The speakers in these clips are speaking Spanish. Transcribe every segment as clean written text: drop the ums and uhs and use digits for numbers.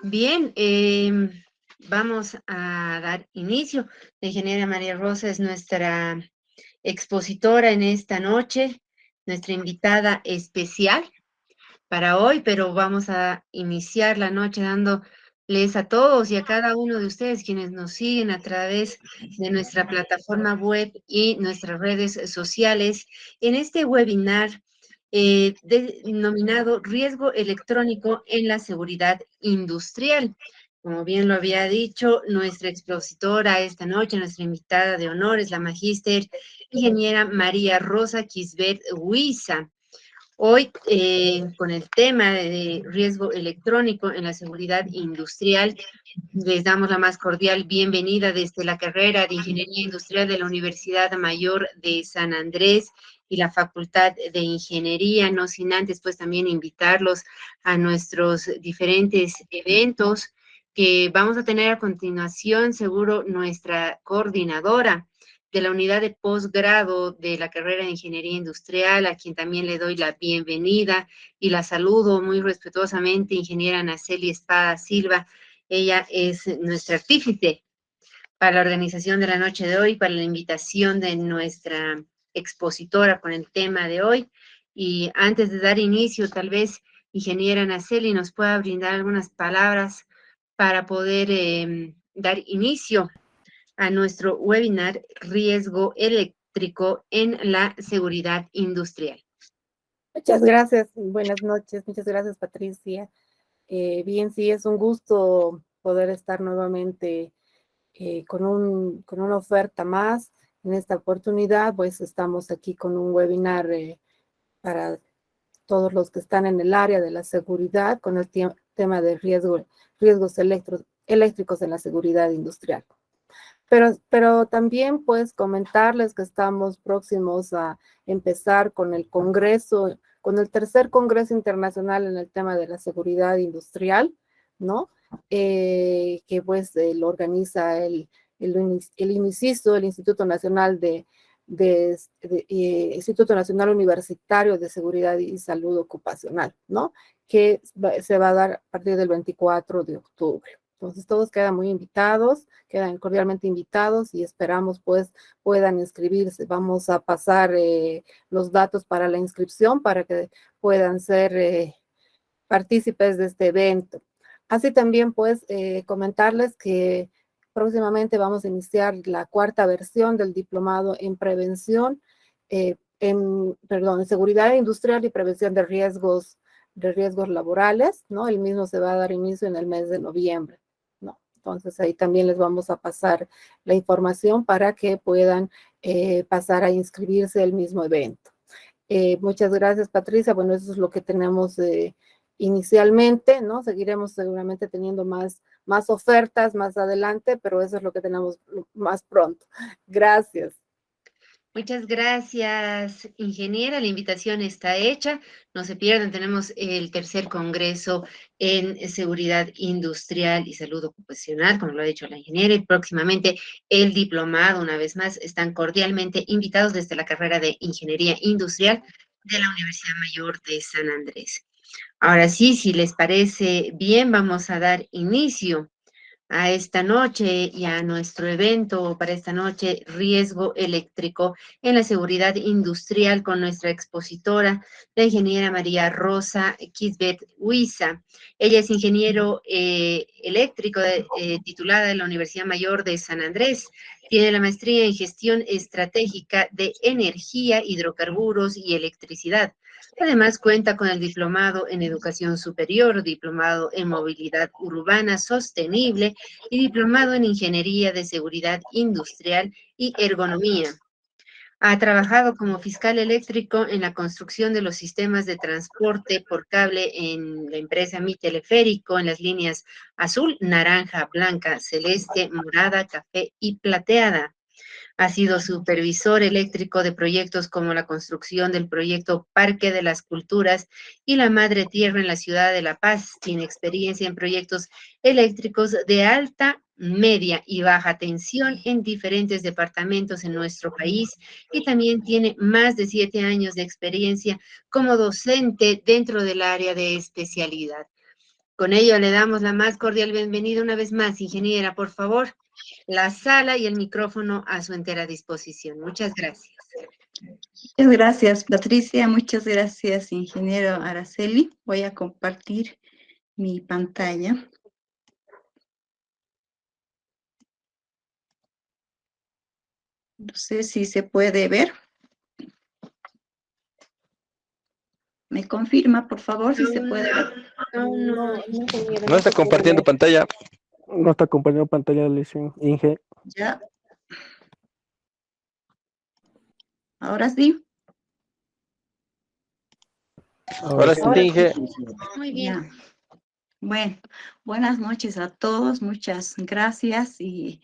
Bien, vamos a dar inicio. La ingeniera María Rosa es nuestra expositora en esta noche, nuestra invitada especial para hoy, pero vamos a iniciar la noche dándoles a todos y a cada uno de ustedes quienes nos siguen a través de nuestra plataforma web y nuestras redes sociales en este webinar denominado Riesgo Electrónico en la Seguridad Industrial. Como bien lo había dicho, nuestra expositora esta noche, nuestra invitada de honor es la magíster ingeniera María Rosa Quisbert Huiza. Hoy, con el tema de riesgo electrónico en la seguridad industrial, les damos la más cordial bienvenida desde la carrera de Ingeniería Industrial de la Universidad Mayor de San Andrés y la Facultad de Ingeniería, no sin antes pues también invitarlos a nuestros diferentes eventos que vamos a tener a continuación, seguro nuestra coordinadora de la unidad de posgrado de la carrera de Ingeniería Industrial, a quien también le doy la bienvenida y la saludo muy respetuosamente, ingeniera Naceli Espada Silva. Ella es nuestra artífice para la organización de la noche de hoy, para la invitación de nuestra expositora con el tema de hoy. Y antes de dar inicio, tal vez, ingeniera Naceli nos pueda brindar algunas palabras para poder dar inicio a nuestro webinar Riesgo Eléctrico en la Seguridad Industrial. Muchas gracias, buenas noches, muchas gracias Patricia. Bien, sí, es un gusto poder estar nuevamente con una oferta más. En esta oportunidad, pues estamos aquí con un webinar para todos los que están en el área de la seguridad con el tema de riesgos eléctricos en la seguridad industrial. Pero también pues comentarles que estamos próximos a empezar con el Congreso, con el tercer Congreso Internacional en el tema de la seguridad industrial, ¿no? Que pues lo organiza el INICISO, el Instituto Nacional Instituto Nacional Universitario de Seguridad y Salud Ocupacional, ¿no? Que se va a dar a partir del 24 de octubre. Entonces todos quedan muy invitados, quedan cordialmente invitados y esperamos pues puedan inscribirse. Vamos a pasar los datos para la inscripción para que puedan ser partícipes de este evento. Así también pues comentarles que próximamente vamos a iniciar la cuarta versión del diplomado en prevención, en seguridad industrial y prevención de riesgos laborales, ¿no? El mismo se va a dar inicio en el mes de noviembre, ¿no? Entonces ahí también les vamos a pasar la información para que puedan pasar a inscribirse al mismo evento. Muchas gracias, Patricia. Bueno, eso es lo que tenemos inicialmente, ¿no? Seguiremos seguramente teniendo más ofertas más adelante, pero eso es lo que tenemos más pronto. Gracias. Muchas gracias, ingeniera. La invitación está hecha. No se pierdan, tenemos el tercer Congreso en Seguridad Industrial y Salud Ocupacional, como lo ha dicho la ingeniera, y próximamente el diplomado. Una vez más, están cordialmente invitados desde la carrera de Ingeniería Industrial de la Universidad Mayor de San Andrés. Ahora sí, si les parece bien, vamos a dar inicio a esta noche y a nuestro evento para esta noche, Riesgo Eléctrico en la Seguridad Industrial, con nuestra expositora, la ingeniera María Rosa Quisbert Huiza. Ella es ingeniero eléctrico titulada de la Universidad Mayor de San Andrés. Tiene la maestría en gestión estratégica de energía, hidrocarburos y electricidad. Además, cuenta con el diplomado en educación superior, diplomado en movilidad urbana sostenible y diplomado en ingeniería de seguridad industrial y ergonomía. Ha trabajado como fiscal eléctrico en la construcción de los sistemas de transporte por cable en la empresa Mi Teleférico en las líneas azul, naranja, blanca, celeste, morada, café y plateada. Ha sido supervisor eléctrico de proyectos como la construcción del proyecto Parque de las Culturas y la Madre Tierra en la ciudad de La Paz. Tiene experiencia en proyectos eléctricos de alta, media y baja tensión en diferentes departamentos en nuestro país y también tiene más de 7 años de experiencia como docente dentro del área de especialidad. Con ello le damos la más cordial bienvenida una vez más, ingeniera, por favor, la sala y el micrófono a su entera disposición. Muchas gracias. Muchas gracias, Patricia. Muchas gracias, ingeniero Araceli. Voy a compartir mi pantalla. No sé si se puede ver. ¿Me confirma, por favor, si se puede ver? No está compartiendo pantalla. No está compartiendo pantalla, Lizzie, Inge. Ya. Ahora sí. Ahora sí, Inge. Muy bien. Ya. Bueno, buenas noches a todos. Muchas gracias. Y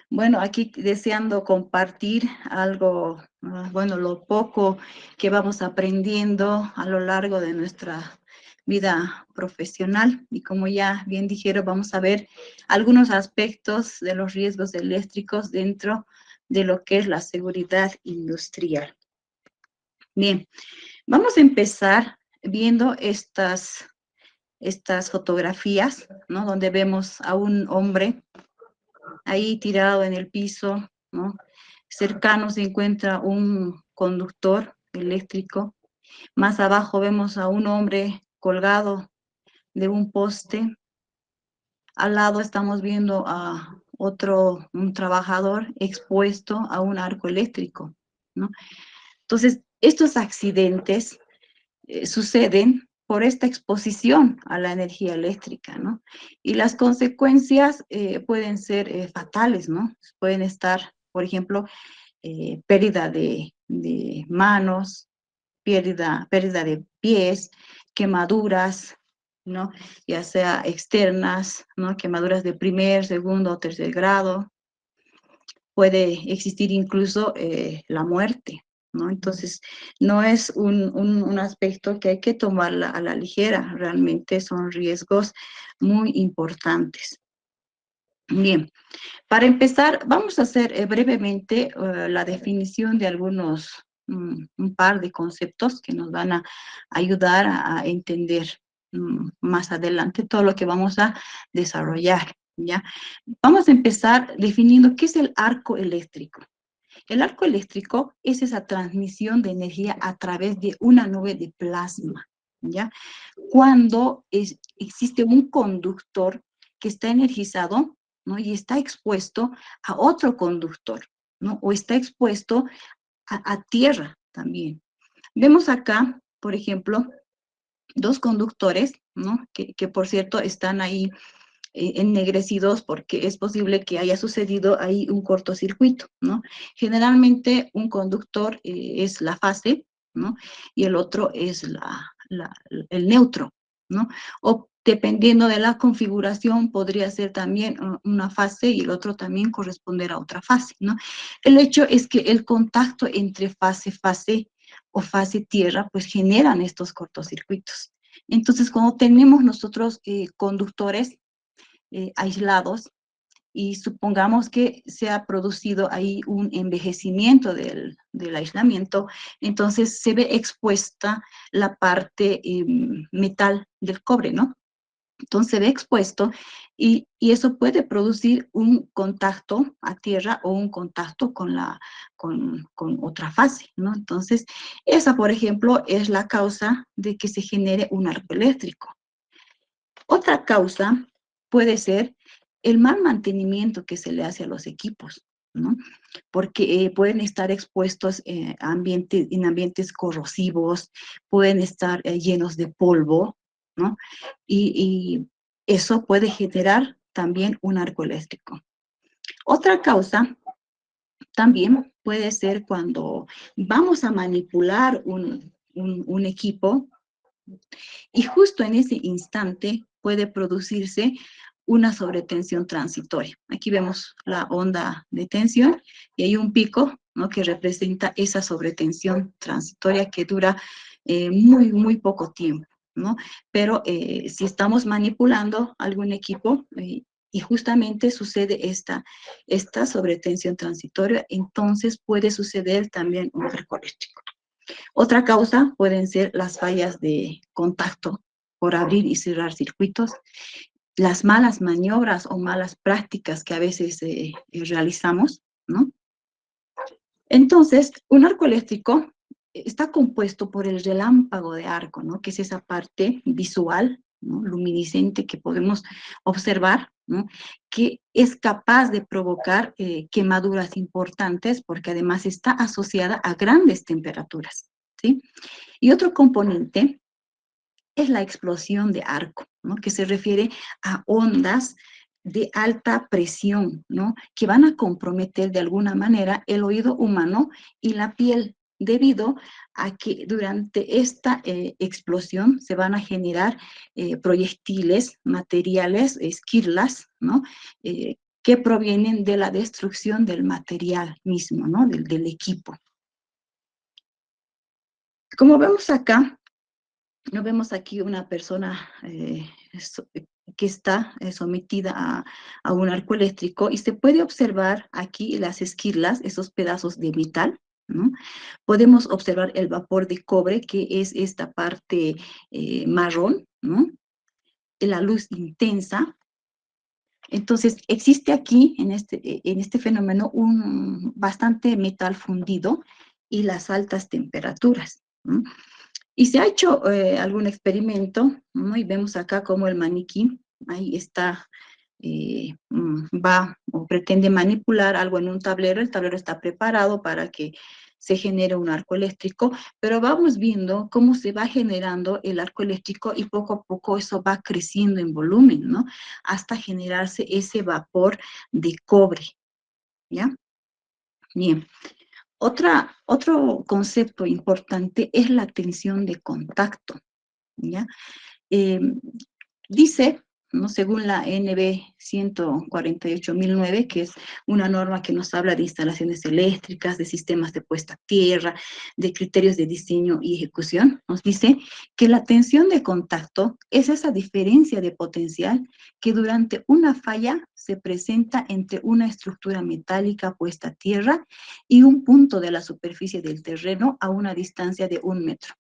bueno, aquí deseando compartir algo, bueno, lo poco que vamos aprendiendo a lo largo de nuestra vida profesional. Y como ya bien dijeron, vamos a ver algunos aspectos de los riesgos eléctricos dentro de lo que es la seguridad industrial. Bien, vamos a empezar viendo estas fotografías, ¿no? Donde vemos a un hombre ahí tirado en el piso, ¿no? Cercano se encuentra un conductor eléctrico. Más abajo vemos a un hombre colgado de un poste. Al lado estamos viendo a un trabajador expuesto a un arco eléctrico, ¿no? Entonces, estos accidentes suceden por esta exposición a la energía eléctrica, ¿no? Y las consecuencias pueden ser fatales, ¿no? Pueden estar, por ejemplo, pérdida de manos, pérdida de pies, quemaduras, ¿no? Ya sea externas, ¿no? Quemaduras de primer, segundo o tercer grado. Puede existir incluso la muerte, ¿no? Entonces, no es un aspecto que hay que tomar a la ligera, realmente son riesgos muy importantes. Bien, para empezar, vamos a hacer brevemente la definición de algunos, un par de conceptos que nos van a ayudar a entender más adelante todo lo que vamos a desarrollar, ¿ya? Vamos a empezar definiendo qué es el arco eléctrico. El arco eléctrico es esa transmisión de energía a través de una nube de plasma, ¿ya? Cuando existe un conductor que está energizado, ¿no? Y está expuesto a otro conductor, ¿no? O está expuesto a tierra también. Vemos acá, por ejemplo, dos conductores, ¿no? Que por cierto están ahí ennegrecidos porque es posible que haya sucedido ahí un cortocircuito, ¿no? Generalmente un conductor es la fase, ¿no? Y el otro es el neutro, ¿no? O dependiendo de la configuración podría ser también una fase y el otro también corresponder a otra fase, ¿no? El hecho es que el contacto entre fase o fase tierra pues generan estos cortocircuitos. Entonces, cuando tenemos nosotros conductores aislados y supongamos que se ha producido ahí un envejecimiento del aislamiento, entonces se ve expuesta la parte metal del cobre, ¿no? Entonces se ve expuesto y eso puede producir un contacto a tierra o un contacto con otra fase, ¿no? Entonces, esa, por ejemplo, es la causa de que se genere un arco eléctrico. Otra causa puede ser el mal mantenimiento que se le hace a los equipos, ¿no? Porque pueden estar expuestos en ambientes corrosivos, pueden estar llenos de polvo, ¿no? Y eso puede generar también un arco eléctrico. Otra causa también puede ser cuando vamos a manipular un equipo y justo en ese instante puede producirse una sobretensión transitoria. Aquí vemos la onda de tensión y hay un pico, ¿no? Que representa esa sobretensión transitoria que dura muy poco tiempo, ¿no? Pero si estamos manipulando algún equipo y justamente sucede esta sobretensión transitoria, entonces puede suceder también un arco eléctrico. Otra causa pueden ser las fallas de contacto por abrir y cerrar circuitos, las malas maniobras o malas prácticas que a veces realizamos, ¿no? Entonces, un arco eléctrico está compuesto por el relámpago de arco, ¿no? Que es esa parte visual, ¿no? Luminiscente que podemos observar, ¿no? Que es capaz de provocar quemaduras importantes porque además está asociada a grandes temperaturas, ¿sí? Y otro componente es la explosión de arco, ¿no? Que se refiere a ondas de alta presión, ¿no? Que van a comprometer de alguna manera el oído humano y la piel, debido a que durante esta explosión se van a generar proyectiles, materiales, esquirlas, ¿no? Que provienen de la destrucción del material mismo, ¿no? Del equipo. Como vemos acá, no vemos aquí una persona que está sometida a un arco eléctrico y se puede observar aquí las esquirlas, esos pedazos de metal, ¿no? Podemos observar el vapor de cobre, que es esta parte marrón, ¿no? La luz intensa. Entonces, existe aquí, en este fenómeno, un bastante metal fundido y las altas temperaturas, ¿no? Y se ha hecho algún experimento, ¿no? Y vemos acá como el maniquí, ahí está, va o pretende manipular algo en un tablero. El tablero está preparado para que se genere un arco eléctrico, pero vamos viendo cómo se va generando el arco eléctrico y poco a poco eso va creciendo en volumen, ¿no? Hasta generarse ese vapor de cobre, ¿ya? Bien. Otro concepto importante es la tensión de contacto, ¿ya? Dice, ¿no? Según la NB 148.009, que es una norma que nos habla de instalaciones eléctricas, de sistemas de puesta a tierra, de criterios de diseño y ejecución, nos dice que la tensión de contacto es esa diferencia de potencial que durante una falla se presenta entre una estructura metálica puesta a tierra y un punto de la superficie del terreno a una distancia de 1 metro.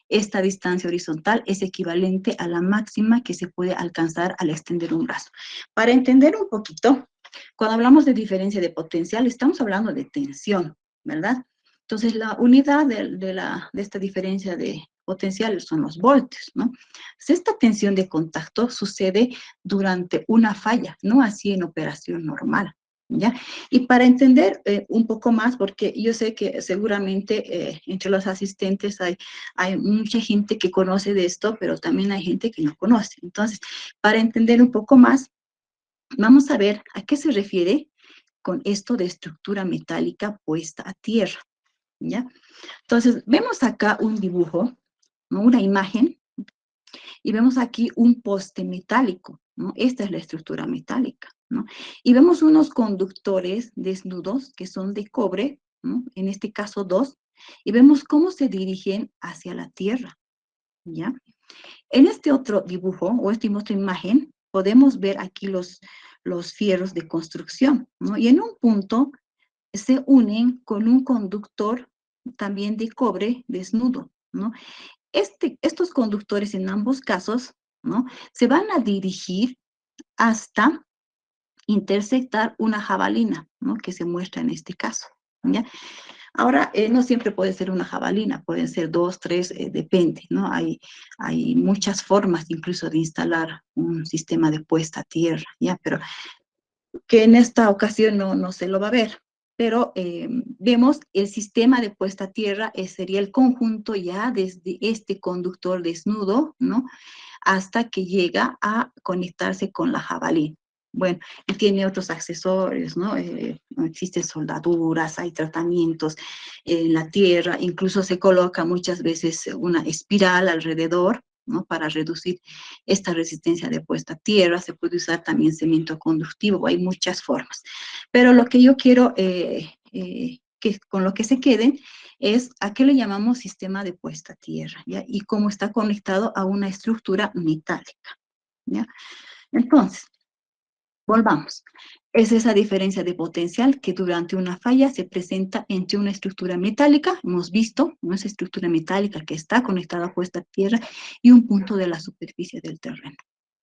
Esta distancia horizontal es equivalente a la máxima que se puede alcanzar al extender un brazo. Para entender un poquito, cuando hablamos de diferencia de potencial, estamos hablando de tensión, ¿verdad? Entonces, la unidad de esta diferencia de potencial son los voltios, ¿no? Entonces, esta tensión de contacto sucede durante una falla, no así en operación normal, ¿ya? Y para entender un poco más, porque yo sé que seguramente entre los asistentes hay mucha gente que conoce de esto, pero también hay gente que no conoce. Entonces, para entender un poco más, vamos a ver a qué se refiere con esto de estructura metálica puesta a tierra, ¿ya? Entonces, vemos acá un dibujo, ¿no? Una imagen, y vemos aquí un poste metálico, ¿no? Esta es la estructura metálica, ¿no? Y vemos unos conductores desnudos que son de cobre, ¿no? En este caso 2, y vemos cómo se dirigen hacia la tierra, ¿ya? En este otro dibujo, o esta otra imagen, podemos ver aquí los fierros de construcción, ¿no? Y en un punto se unen con un conductor también de cobre desnudo, ¿no? Estos conductores en ambos casos, ¿no? Se van a dirigir hasta intersectar una jabalina, ¿no? Que se muestra en este caso, ¿ya? Ahora, no siempre puede ser una jabalina, pueden ser 2, 3, depende, ¿no? Hay muchas formas incluso de instalar un sistema de puesta a tierra, ¿ya? Pero que en esta ocasión no se lo va a ver. Pero vemos el sistema de puesta a tierra, sería el conjunto ya desde este conductor desnudo, ¿no? Hasta que llega a conectarse con la jabalina. Bueno, y tiene otros accesorios, ¿no? Existen soldaduras, hay tratamientos en la tierra, incluso se coloca muchas veces una espiral alrededor, ¿no? Para reducir esta resistencia de puesta a tierra. Se puede usar también cemento conductivo, hay muchas formas. Pero lo que yo quiero que con lo que se queden es a qué le llamamos sistema de puesta a tierra, ¿ya? Y cómo está conectado a una estructura metálica, ¿ya? Entonces, volvamos. Es esa diferencia de potencial que durante una falla se presenta entre una estructura metálica, hemos visto, una estructura metálica que está conectada a puesta a tierra y un punto de la superficie del terreno.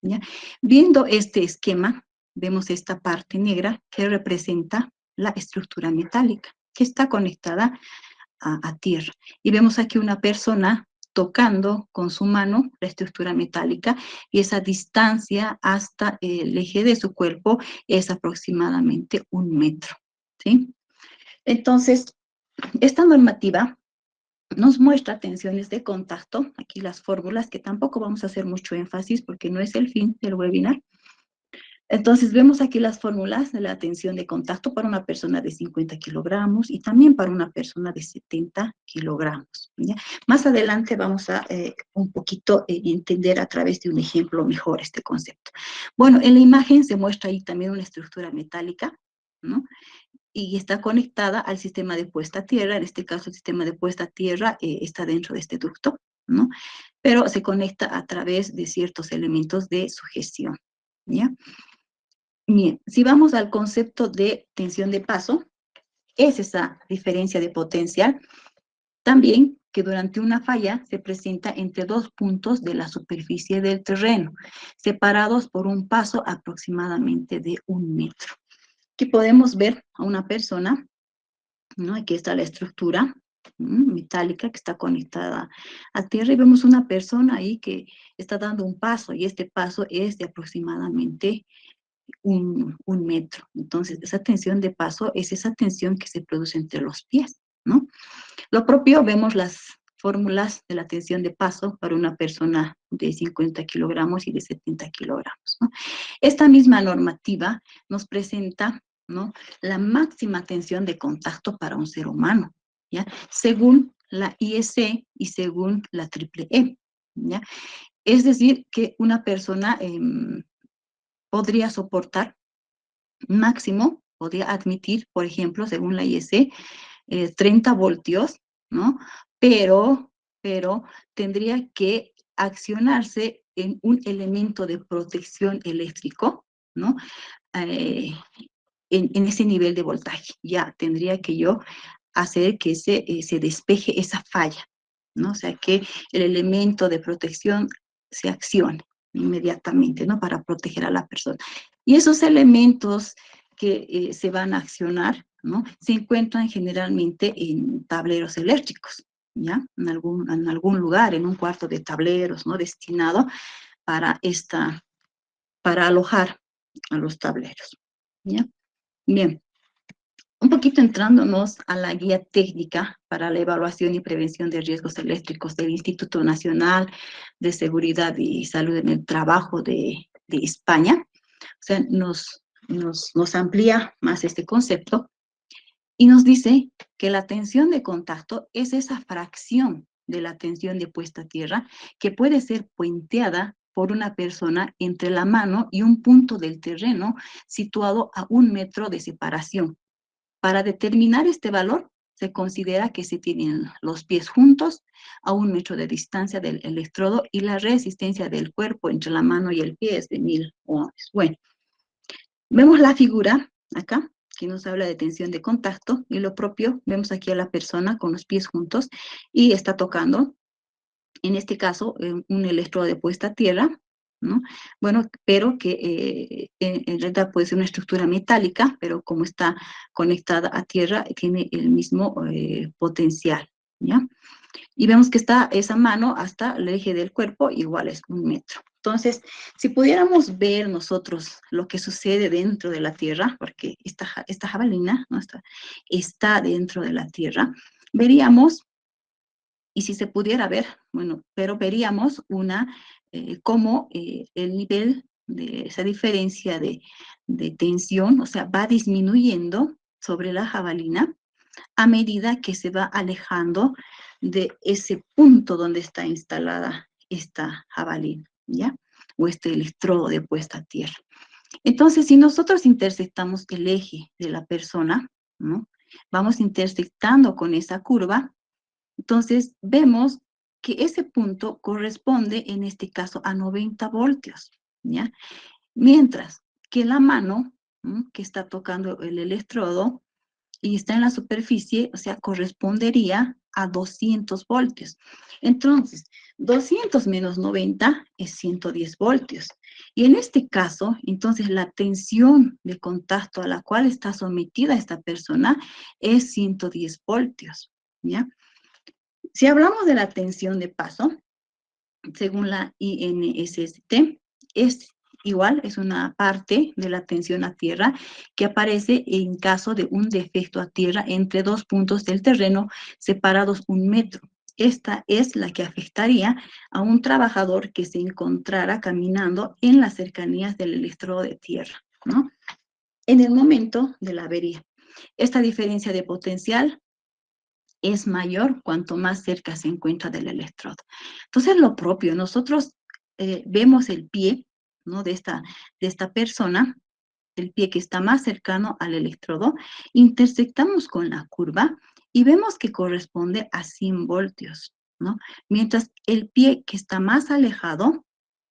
¿Ya? Viendo este esquema, vemos esta parte negra que representa la estructura metálica que está conectada a tierra. Y vemos aquí una persona tocando con su mano la estructura metálica y esa distancia hasta el eje de su cuerpo es aproximadamente 1 metro, ¿sí? Entonces, esta normativa nos muestra tensiones de contacto, aquí las fórmulas, que tampoco vamos a hacer mucho énfasis porque no es el fin del webinar. Entonces, vemos aquí las fórmulas de la tensión de contacto para una persona de 50 kilogramos y también para una persona de 70 kilogramos. ¿Ya? Más adelante vamos a un poquito entender a través de un ejemplo mejor este concepto. Bueno, en la imagen se muestra ahí también una estructura metálica, ¿no? Y está conectada al sistema de puesta a tierra. En este caso, el sistema de puesta a tierra está dentro de este ducto, ¿no? Pero se conecta a través de ciertos elementos de sujeción, ¿ya? Bien, si vamos al concepto de tensión de paso, es esa diferencia de potencial, también que durante una falla se presenta entre 2 puntos de la superficie del terreno, separados por un paso aproximadamente de 1 metro. Aquí podemos ver a una persona, ¿no? Aquí está la estructura metálica que está conectada a tierra y vemos una persona ahí que está dando un paso y este paso es de aproximadamente 1 metro. Entonces, esa tensión de paso es esa tensión que se produce entre los pies, ¿no? Lo propio, vemos las fórmulas de la tensión de paso para una persona de 50 kilogramos y de 70 kilogramos, ¿no? Esta misma normativa nos presenta, ¿no?, la máxima tensión de contacto para un ser humano, ¿ya? Según la IEC y según la EEE, ¿ya? Es decir, que una persona podría soportar máximo, podría admitir, por ejemplo, según la IEC, 30 voltios, ¿no? Pero tendría que accionarse en un elemento de protección eléctrico, ¿no? En ese nivel de voltaje. Ya tendría que yo hacer que se despeje esa falla, ¿no? O sea, que el elemento de protección se accione inmediatamente, ¿no? Para proteger a la persona. Y esos elementos que se van a accionar, ¿no?, se encuentran generalmente en tableros eléctricos, ¿ya? En algún lugar, en un cuarto de tableros, ¿no?, destinado para para alojar a los tableros, ¿ya? Bien. Un poquito entrándonos a la guía técnica para la evaluación y prevención de riesgos eléctricos del Instituto Nacional de Seguridad y Salud en el Trabajo de España. O sea, nos amplía más este concepto y nos dice que la tensión de contacto es esa fracción de la tensión de puesta a tierra que puede ser puenteada por una persona entre la mano y un punto del terreno situado a 1 metro de separación. Para determinar este valor, se considera que se tienen los pies juntos a 1 metro de distancia del electrodo y la resistencia del cuerpo entre la mano y el pie es de 1000 ohms. Bueno, vemos la figura acá, que nos habla de tensión de contacto, y lo propio, vemos aquí a la persona con los pies juntos y está tocando, en este caso, un electrodo de puesta a tierra, ¿no? Bueno, pero que en realidad puede ser una estructura metálica, pero como está conectada a tierra, tiene el mismo potencial, ¿ya? Y vemos que está esa mano hasta el eje del cuerpo, igual es 1 metro. Entonces, si pudiéramos ver nosotros lo que sucede dentro de la tierra, porque esta jabalina, ¿no?, está dentro de la tierra, veríamos, y si se pudiera ver, bueno, pero veríamos cómo el nivel de esa diferencia de tensión, o sea, va disminuyendo sobre la jabalina a medida que se va alejando de ese punto donde está instalada esta jabalina, ¿ya? O este electrodo de puesta a tierra. Entonces, si nosotros intersectamos el eje de la persona, ¿no?, vamos intersectando con esa curva, entonces vemos que ese punto corresponde, en este caso, a 90 voltios, ¿ya? Mientras que la mano que está tocando el electrodo y está en la superficie, o sea, correspondería a 200 voltios. Entonces, 200 menos 90 es 110 voltios. Y en este caso, entonces, la tensión de contacto a la cual está sometida esta persona es 110 voltios, ¿ya? Si hablamos de la tensión de paso, según la INSST, es igual, es una parte de la tensión a tierra que aparece en caso de un defecto a tierra entre dos puntos del terreno separados 1 metro. Esta es la que afectaría a un trabajador que se encontrara caminando en las cercanías del electrodo de tierra, ¿no? En el momento de la avería. Esta diferencia de potencial es mayor cuanto más cerca se encuentra del electrodo. Entonces, lo propio, nosotros vemos el pie, ¿no?, de esta persona, el pie que está más cercano al electrodo, intersectamos con la curva y vemos que corresponde a 100 voltios, ¿no? Mientras el pie que está más alejado,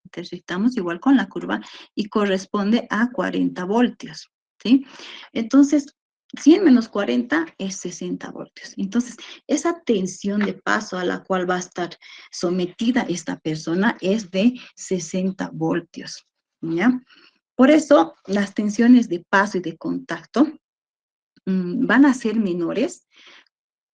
intersectamos igual con la curva y corresponde a 40 voltios, ¿sí? Entonces, 100 menos 40 es 60 voltios. Entonces, esa tensión de paso a la cual va a estar sometida esta persona es de 60 voltios, ¿ya? Por eso, las tensiones de paso y de contacto van a ser menores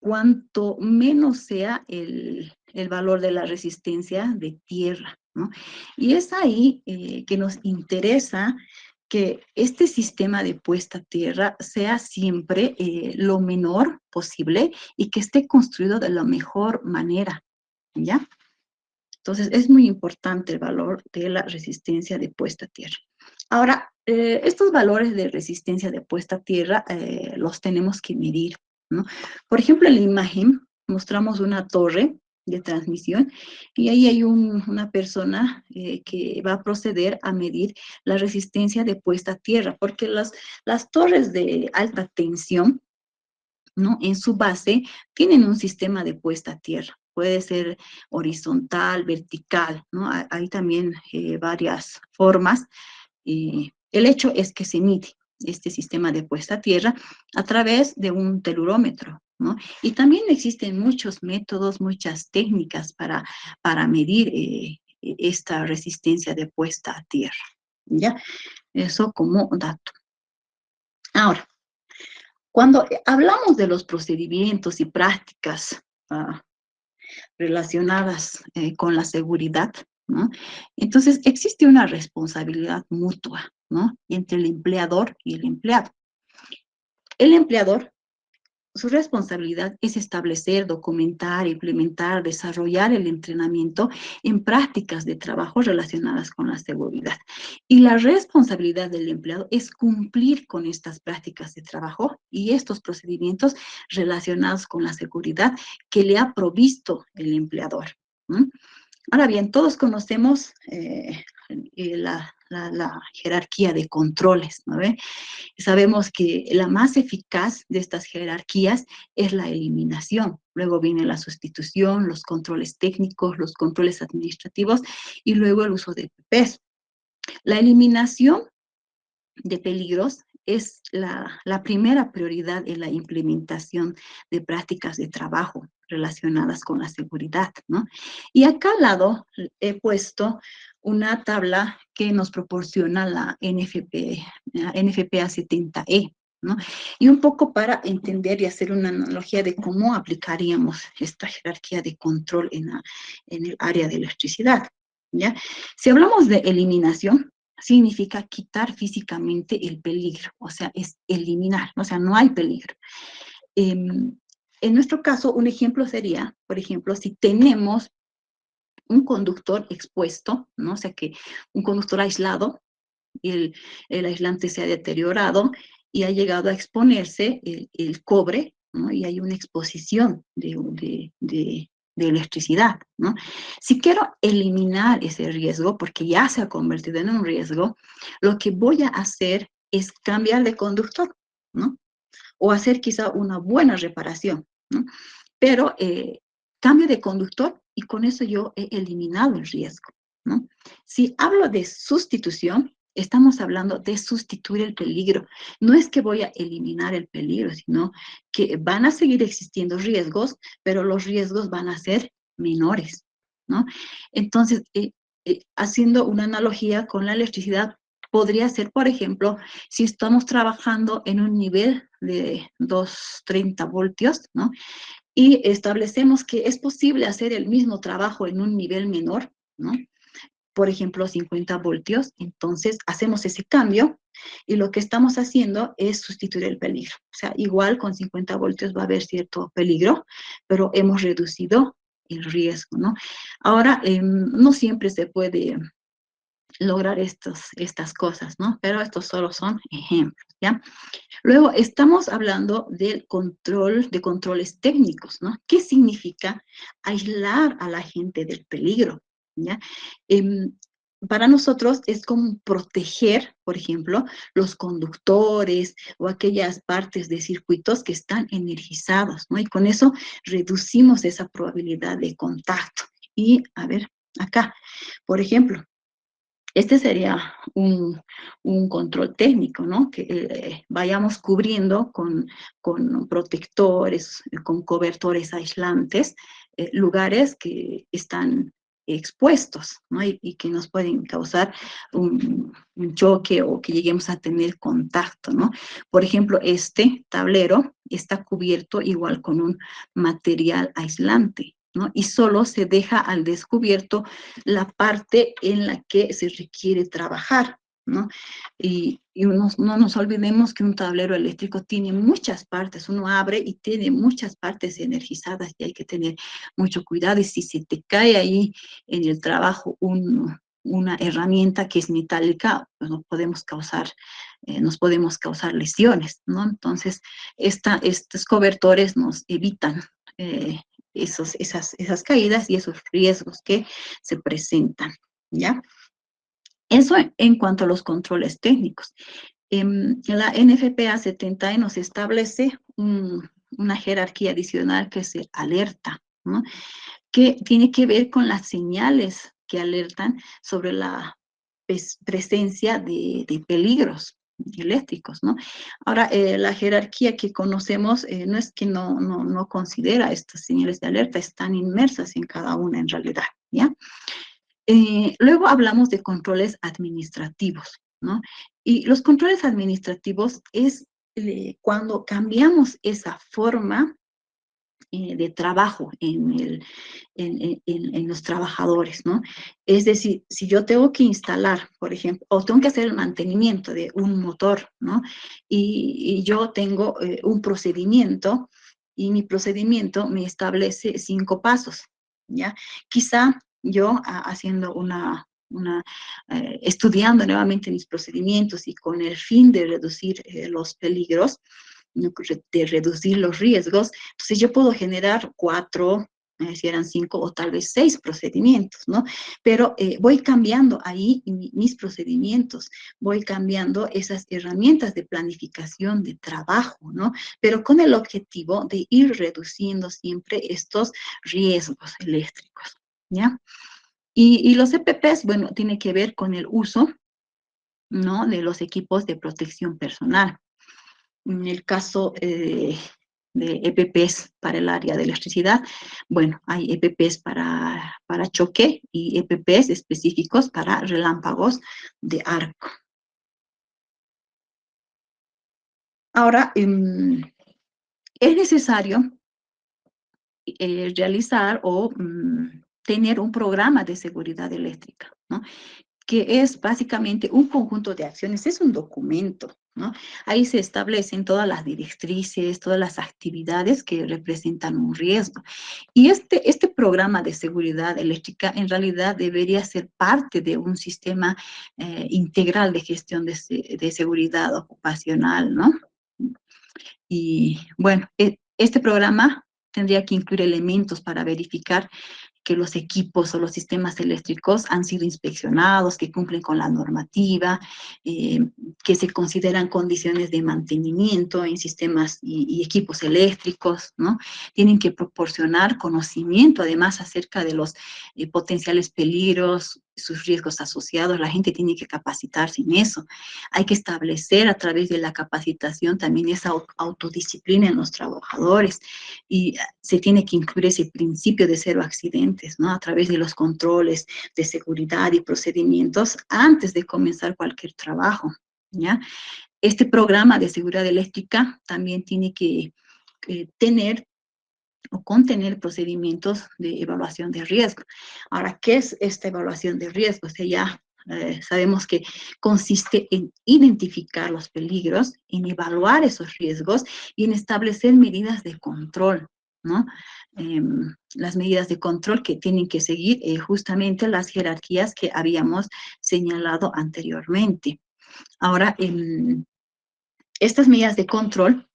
cuanto menos sea el valor de la resistencia de tierra, ¿no? Y es ahí que nos interesa que este sistema de puesta a tierra sea siempre lo menor posible y que esté construido de la mejor manera, ¿ya? Entonces, es muy importante el valor de la resistencia de puesta a tierra. Ahora, estos valores de resistencia de puesta a tierra los tenemos que medir, ¿no? Por ejemplo, en la imagen mostramos una torre de transmisión y ahí hay una persona que va a proceder a medir la resistencia de puesta a tierra, porque las torres de alta tensión, ¿no?, en su base tienen un sistema de puesta a tierra. Puede ser horizontal, vertical, ¿no? Hay también varias formas. El hecho es que se mide este sistema de puesta a tierra a través de un telurómetro, ¿no? Y también existen muchos métodos, muchas técnicas para medir esta resistencia de puesta a tierra, ¿ya? Eso como dato. Ahora, cuando hablamos de los procedimientos y prácticas relacionadas con la seguridad, ¿no?, entonces existe una responsabilidad mutua, ¿no?, entre el empleador y el empleado. El empleador, su responsabilidad es establecer, documentar, implementar, desarrollar el entrenamiento en prácticas de trabajo relacionadas con la seguridad. Y la responsabilidad del empleado es cumplir con estas prácticas de trabajo y estos procedimientos relacionados con la seguridad que le ha provisto el empleador, ¿no? Ahora bien, todos conocemos la jerarquía de controles, ¿no ve? Sabemos que la más eficaz de estas jerarquías es la eliminación. Luego viene la sustitución, los controles técnicos, los controles administrativos y luego el uso de PPs. La eliminación de peligros es la primera prioridad en la implementación de prácticas de trabajo relacionadas con la seguridad, ¿no? Y acá al lado he puesto una tabla que nos proporciona la NFPA 70E, ¿no? Y un poco para entender y hacer una analogía de cómo aplicaríamos esta jerarquía de control en el área de electricidad, ¿ya? Si hablamos de eliminación, significa quitar físicamente el peligro, o sea, es eliminar, o sea, no hay peligro. En nuestro caso, un ejemplo sería, por ejemplo, si tenemos un conductor expuesto, ¿no? O sea, que un conductor aislado, y el aislante se ha deteriorado y ha llegado a exponerse el cobre, ¿no? Y hay una exposición de electricidad, ¿no? Si quiero eliminar ese riesgo, porque ya se ha convertido en un riesgo, lo que voy a hacer es cambiar de conductor, ¿no? O hacer quizá una buena reparación, ¿no? Pero cambio de conductor y con eso yo he eliminado el riesgo, ¿no? Si hablo de sustitución, estamos hablando de sustituir el peligro. No es que voy a eliminar el peligro, sino que van a seguir existiendo riesgos, pero los riesgos van a ser menores, ¿no? Entonces, haciendo una analogía con la electricidad, podría ser, por ejemplo, si estamos trabajando en un nivel de 230 voltios, ¿no? Y establecemos que es posible hacer el mismo trabajo en un nivel menor, ¿no? Por ejemplo, 50 voltios, entonces hacemos ese cambio y lo que estamos haciendo es sustituir el peligro. O sea, igual con 50 voltios va a haber cierto peligro, pero hemos reducido el riesgo, ¿no? Ahora, no siempre se puede lograr estas cosas, ¿no? Pero estos solo son ejemplos, ¿ya? Luego, estamos hablando del control, de controles técnicos, ¿no? ¿Qué significa aislar a la gente del peligro? ¿Ya? Para nosotros es como proteger, por ejemplo, los conductores o aquellas partes de circuitos que están energizados, ¿no? Y con eso reducimos esa probabilidad de contacto. Y, a ver, acá, por ejemplo, este sería un control técnico, ¿no? Que vayamos cubriendo con protectores, con cobertores aislantes, lugares que están expuestos, ¿no? Y que nos pueden causar un choque o que lleguemos a tener contacto, ¿no? Por ejemplo, este tablero está cubierto igual con un material aislante, ¿no? Y solo se deja al descubierto la parte en la que se requiere trabajar, ¿no? Y no nos olvidemos que un tablero eléctrico tiene muchas partes, uno abre y tiene muchas partes energizadas y hay que tener mucho cuidado. Y si se te cae ahí en el trabajo una herramienta que es metálica, pues nos podemos causar lesiones, ¿no? Entonces, estos cobertores nos evitan esas caídas y esos riesgos que se presentan, ¿ya? Eso en cuanto a los controles técnicos. La NFPA 70 nos establece una jerarquía adicional que se alerta, ¿no? Que tiene que ver con las señales que alertan sobre la presencia de peligros eléctricos, ¿no? Ahora, la jerarquía que conocemos no es que no considera estas señales de alerta, están inmersas en cada una en realidad, ¿ya? Luego hablamos de controles administrativos, ¿no? Y los controles administrativos es cuando cambiamos esa forma de trabajo en los trabajadores, ¿no? Es decir, si yo tengo que instalar, por ejemplo, o tengo que hacer el mantenimiento de un motor, ¿no? Y yo tengo un procedimiento, y mi procedimiento me establece 5 pasos, ¿ya? Quizá yo haciendo estudiando nuevamente mis procedimientos y con el fin de reducir los peligros, de reducir los riesgos, entonces yo puedo generar 4, si eran 5 o tal vez 6 procedimientos, ¿no? Pero voy cambiando ahí mis procedimientos, voy cambiando esas herramientas de planificación de trabajo, ¿no? Pero con el objetivo de ir reduciendo siempre estos riesgos eléctricos, ¿ya? Y los EPPs, bueno, tiene que ver con el uso, ¿no? De los equipos de protección personal. En el caso de EPPs para el área de electricidad, bueno, hay EPPs para choque y EPPs específicos para relámpagos de arco. Ahora, es necesario realizar o tener un programa de seguridad eléctrica, ¿no? Que es básicamente un conjunto de acciones, es un documento, ¿no? Ahí se establecen todas las directrices, todas las actividades que representan un riesgo. Y este programa de seguridad eléctrica en realidad debería ser parte de un sistema integral de gestión de seguridad ocupacional, ¿no? Y bueno, este programa tendría que incluir elementos para verificar que los equipos o los sistemas eléctricos han sido inspeccionados, que cumplen con la normativa, que se consideran condiciones de mantenimiento en sistemas y equipos eléctricos, ¿no? Tienen que proporcionar conocimiento, además, acerca de los potenciales peligros sus riesgos asociados. La gente tiene que capacitarse en eso. Hay que establecer a través de la capacitación también esa autodisciplina en los trabajadores y se tiene que incluir ese principio de cero accidentes, ¿no? A través de los controles de seguridad y procedimientos antes de comenzar cualquier trabajo, ¿ya? Este programa de seguridad eléctrica también tiene que tener o contener procedimientos de evaluación de riesgo. Ahora, ¿qué es esta evaluación de riesgo? O sea, ya sabemos que consiste en identificar los peligros, en evaluar esos riesgos y en establecer medidas de control, ¿no? Las medidas de control que tienen que seguir justamente las jerarquías que habíamos señalado anteriormente. Ahora, estas medidas de control,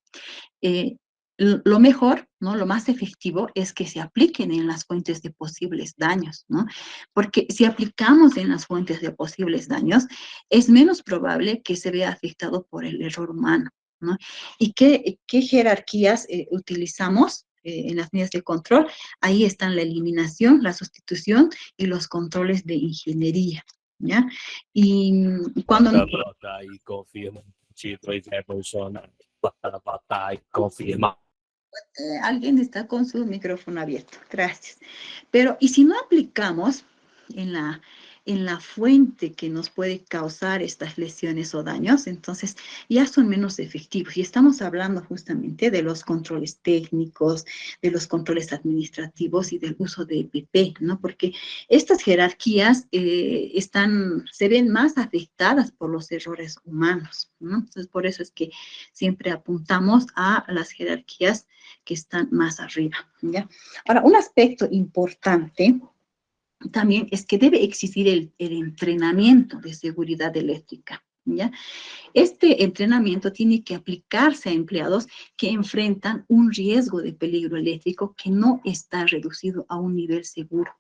lo mejor, ¿no? Lo más efectivo es que se apliquen en las fuentes de posibles daños, ¿no? Porque si aplicamos en las fuentes de posibles daños, es menos probable que se vea afectado por el error humano, ¿no? ¿Y qué jerarquías utilizamos en las medidas de control? Ahí están la eliminación, la sustitución y los controles de ingeniería, ¿ya? Y cuando... Alguien está con su micrófono abierto, gracias. Pero, ¿y si no aplicamos en la fuente que nos puede causar estas lesiones o daños? Entonces, ya son menos efectivos. Y estamos hablando justamente de los controles técnicos, de los controles administrativos y del uso de EPP, ¿no? Porque estas jerarquías se ven más afectadas por los errores humanos, ¿no? Entonces, por eso es que siempre apuntamos a las jerarquías que están más arriba, ¿ya? Ahora, un aspecto importante también es que debe existir el entrenamiento de seguridad eléctrica, ¿ya? Este entrenamiento tiene que aplicarse a empleados que enfrentan un riesgo de peligro eléctrico que no está reducido a un nivel seguro.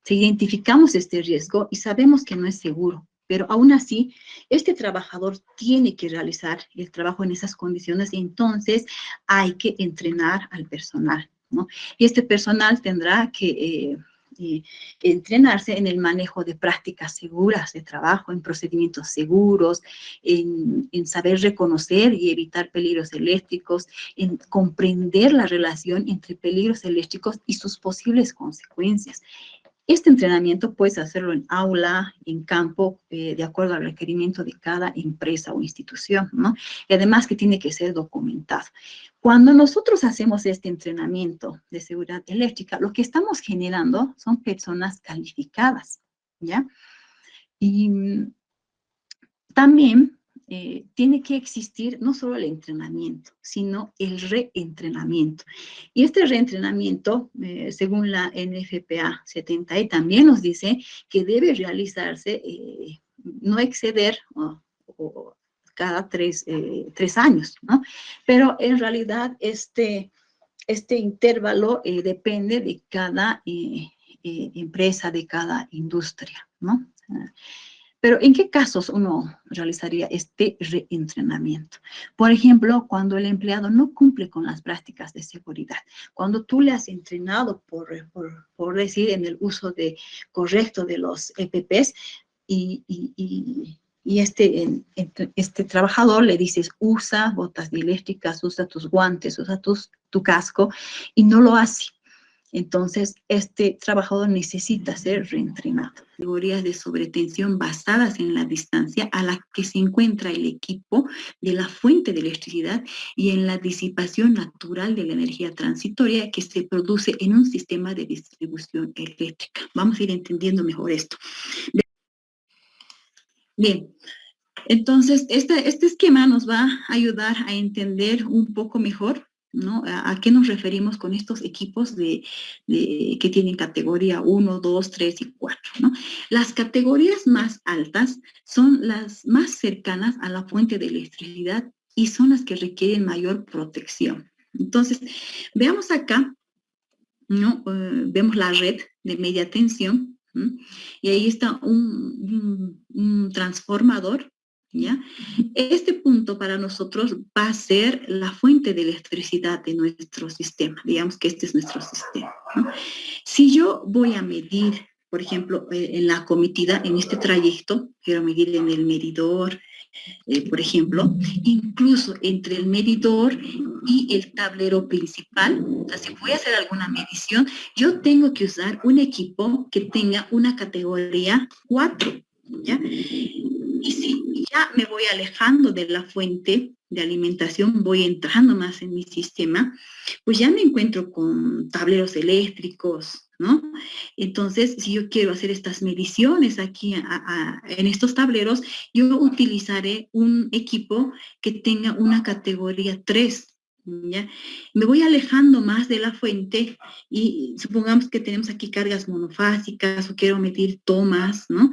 Si identificamos este riesgo y sabemos que no es seguro, pero aún así, este trabajador tiene que realizar el trabajo en esas condiciones y entonces hay que entrenar al personal, ¿no? Y este personal tendrá que entrenarse en el manejo de prácticas seguras de trabajo, en procedimientos seguros, en saber reconocer y evitar peligros eléctricos, en comprender la relación entre peligros eléctricos y sus posibles consecuencias. Este entrenamiento puedes hacerlo en aula, en campo, de acuerdo al requerimiento de cada empresa o institución, ¿no? Y además que tiene que ser documentado. Cuando nosotros hacemos este entrenamiento de seguridad eléctrica, lo que estamos generando son personas calificadas, ¿ya? Y también tiene que existir no solo el entrenamiento, sino el reentrenamiento. Y este reentrenamiento, según la NFPA 70E, también nos dice que debe realizarse, no exceder cada tres años, ¿no? Pero en realidad este intervalo depende de cada empresa, de cada industria, ¿no? Pero ¿en qué casos uno realizaría este reentrenamiento? Por ejemplo, cuando el empleado no cumple con las prácticas de seguridad, cuando tú le has entrenado por decir en el uso correcto de los EPPs y este trabajador le dices, usa botas eléctricas, usa tus guantes, usa tu casco y no lo hace. Entonces, este trabajador necesita ser reentrenado. Categorías de sobretensión basadas en la distancia a la que se encuentra el equipo de la fuente de electricidad y en la disipación natural de la energía transitoria que se produce en un sistema de distribución eléctrica. Vamos a ir entendiendo mejor esto. Bien. Entonces, este esquema nos va a ayudar a entender un poco mejor, ¿no? ¿A qué nos referimos con estos equipos que tienen categoría 1, 2, 3 y 4, ¿no? Las categorías más altas son las más cercanas a la fuente de electricidad y son las que requieren mayor protección. Entonces, veamos acá, ¿no? Vemos la red de media tensión, ¿no? Y ahí está un transformador, ¿ya? Este punto para nosotros va a ser la fuente de electricidad de nuestro sistema. Digamos que este es nuestro sistema, ¿no? Si yo voy a medir por ejemplo, en la cometida, en este trayecto, quiero medir en el medidor, por ejemplo, incluso entre el medidor y el tablero principal. O sea, si voy a hacer alguna medición, yo tengo que usar un equipo que tenga una categoría 4, ¿ya? Y si ya me voy alejando de la fuente de alimentación, voy entrando más en mi sistema, pues ya me encuentro con tableros eléctricos, ¿no? Entonces, si yo quiero hacer estas mediciones aquí en estos tableros, yo utilizaré un equipo que tenga una categoría 3, ¿ya? Me voy alejando más de la fuente y supongamos que tenemos aquí cargas monofásicas o quiero medir tomas, ¿no?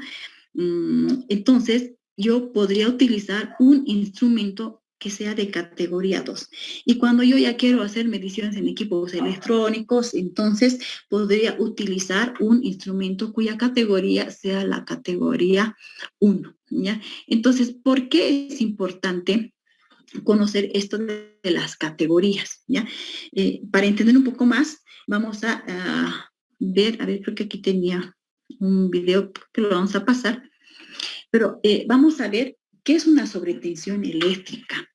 Entonces, yo podría utilizar un instrumento que sea de categoría 2. Y cuando yo ya quiero hacer mediciones en equipos electrónicos, entonces podría utilizar un instrumento cuya categoría sea la categoría 1, ¿ya? Entonces, ¿por qué es importante conocer esto de las categorías, ¿ya? Para entender un poco más, vamos a ver, a ver, creo que aquí tenía un video que lo vamos a pasar, pero vamos a ver qué es una sobretensión eléctrica,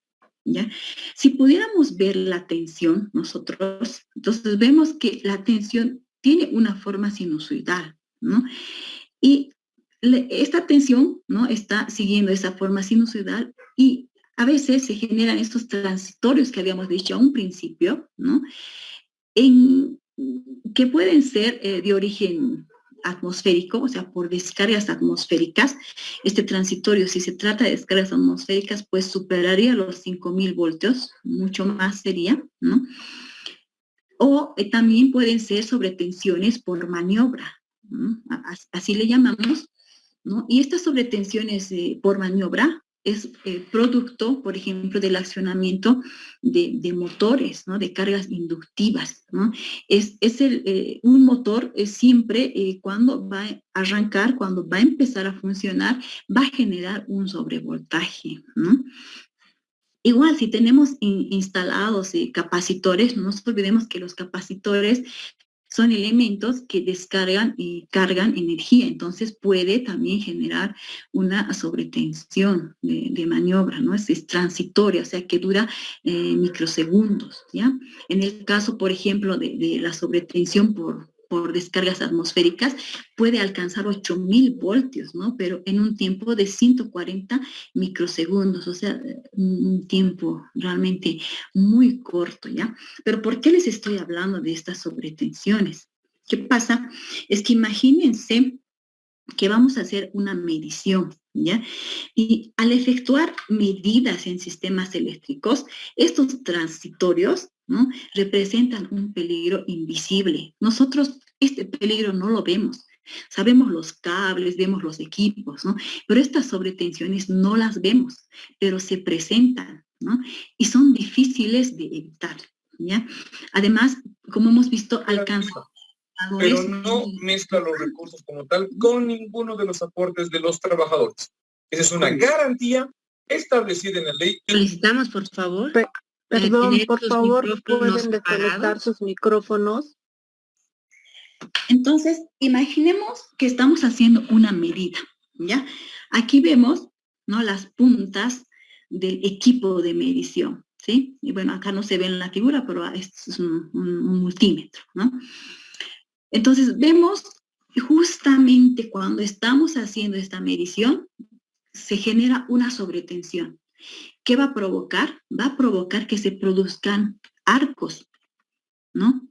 ¿ya? Si pudiéramos ver la tensión nosotros, entonces vemos que la tensión tiene una forma sinusoidal, ¿no? Y esta tensión, ¿no? Está siguiendo esa forma sinusoidal y a veces se generan estos transitorios que habíamos dicho a un principio, ¿no? Que pueden ser de origen atmosférico, o sea, por descargas atmosféricas. Este transitorio, si se trata de descargas atmosféricas, pues superaría los 5.000 voltios, mucho más sería, ¿no? O también pueden ser sobretensiones por maniobra, ¿no? Así le llamamos, ¿no? Y estas sobretensiones por maniobra es producto, por ejemplo, del accionamiento de motores, ¿no? De cargas inductivas, ¿no? Un motor es siempre cuando va a arrancar, cuando va a empezar a funcionar, va a generar un sobrevoltaje, ¿no? Igual, si tenemos instalados capacitores, no nos olvidemos que los capacitores son elementos que descargan y cargan energía, entonces puede también generar una sobretensión de maniobra, ¿no? Es transitoria, o sea que dura microsegundos, ¿ya? En el caso, por ejemplo, de la sobretensión por descargas atmosféricas, puede alcanzar 8.000 voltios, ¿no? Pero en un tiempo de 140 microsegundos, o sea, un tiempo realmente muy corto, ¿ya? Pero ¿por qué les estoy hablando de estas sobretensiones? ¿Qué pasa? Es que imagínense que vamos a hacer una medición, ¿ya? Y al efectuar medidas en sistemas eléctricos, estos transitorios, ¿no? Representan un peligro invisible. Nosotros este peligro no lo vemos. Sabemos los cables, vemos los equipos, ¿no? Pero estas sobretensiones no las vemos, pero se presentan, ¿no? Y son difíciles de evitar, ¿ya? Además, como hemos visto, alcanzan. Pero no mezcla los recursos como tal con ninguno de los aportes de los trabajadores. Esa es una garantía establecida en la ley. Solicitamos, por favor. Perdón, por favor, ¿pueden desconectar sus micrófonos? Entonces, imaginemos que estamos haciendo una medida, ¿ya? Aquí vemos, ¿no? Las puntas del equipo de medición, ¿sí? Y bueno, acá no se ve en la figura, pero esto es un multímetro, ¿no? Entonces, vemos justamente cuando estamos haciendo esta medición, se genera una sobretensión. ¿Qué va a provocar? Va a provocar que se produzcan arcos, ¿no?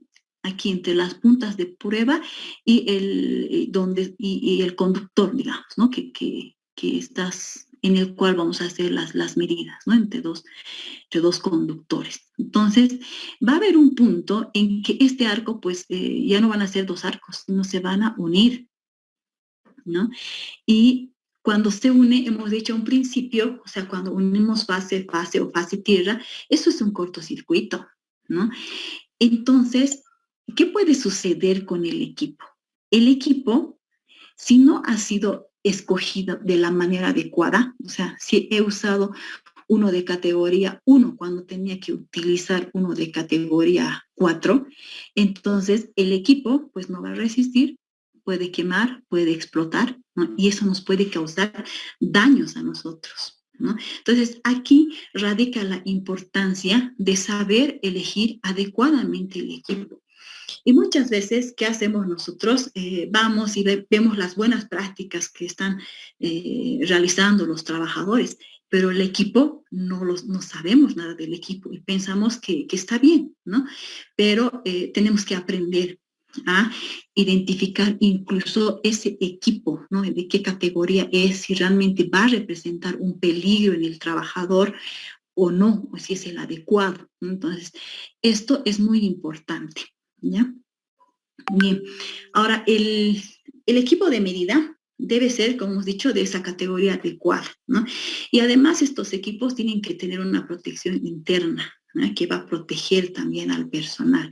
Aquí entre las puntas de prueba y el conductor, digamos, ¿no? Que estás, en el cual vamos a hacer las medidas, ¿no? Entre dos conductores. Entonces, va a haber un punto en que este arco, pues, ya no van a ser dos arcos, sino se van a unir, ¿no? Y cuando se une, hemos dicho a un principio, o sea, cuando unimos fase o fase tierra, eso es un cortocircuito, ¿no? Entonces, ¿qué puede suceder con el equipo? El equipo, si no ha sido escogido de la manera adecuada, o sea, si he usado uno de categoría 1 cuando tenía que utilizar uno de categoría 4, entonces el equipo pues no va a resistir puede quemar, puede explotar, ¿no? Y eso nos puede causar daños a nosotros, ¿no? Entonces, aquí radica la importancia de saber elegir adecuadamente el equipo. Y muchas veces, ¿qué hacemos nosotros? Vamos y vemos las buenas prácticas que están realizando los trabajadores, pero el equipo no sabemos nada del equipo y pensamos que está bien, ¿no? Pero tenemos que aprender a identificar incluso ese equipo, ¿no? De qué categoría es, si realmente va a representar un peligro en el trabajador o no, o si es el adecuado, ¿no? Entonces, esto es muy importante, ¿ya? Bien, ahora el equipo de medida debe ser, como hemos dicho, de esa categoría adecuada, ¿no? Y además estos equipos tienen que tener una protección interna, ¿no? Que va a proteger también al personal.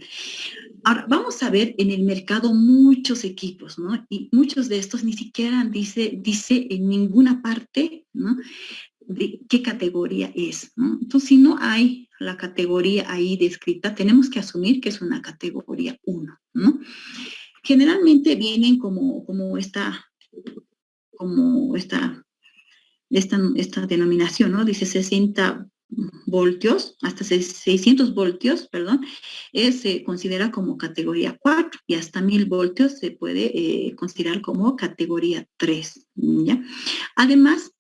Ahora, vamos a ver en el mercado muchos equipos, ¿no? Y muchos de estos ni siquiera dice en ninguna parte, ¿no? De qué categoría es, ¿no? Entonces, si no hay la categoría ahí descrita, tenemos que asumir que es una categoría 1, ¿no? Generalmente vienen como esta denominación, ¿no? Dice 60 voltios, hasta 600 voltios, perdón, se considera como categoría 4 y hasta 1000 voltios se puede considerar como categoría 3, ¿ya? Además,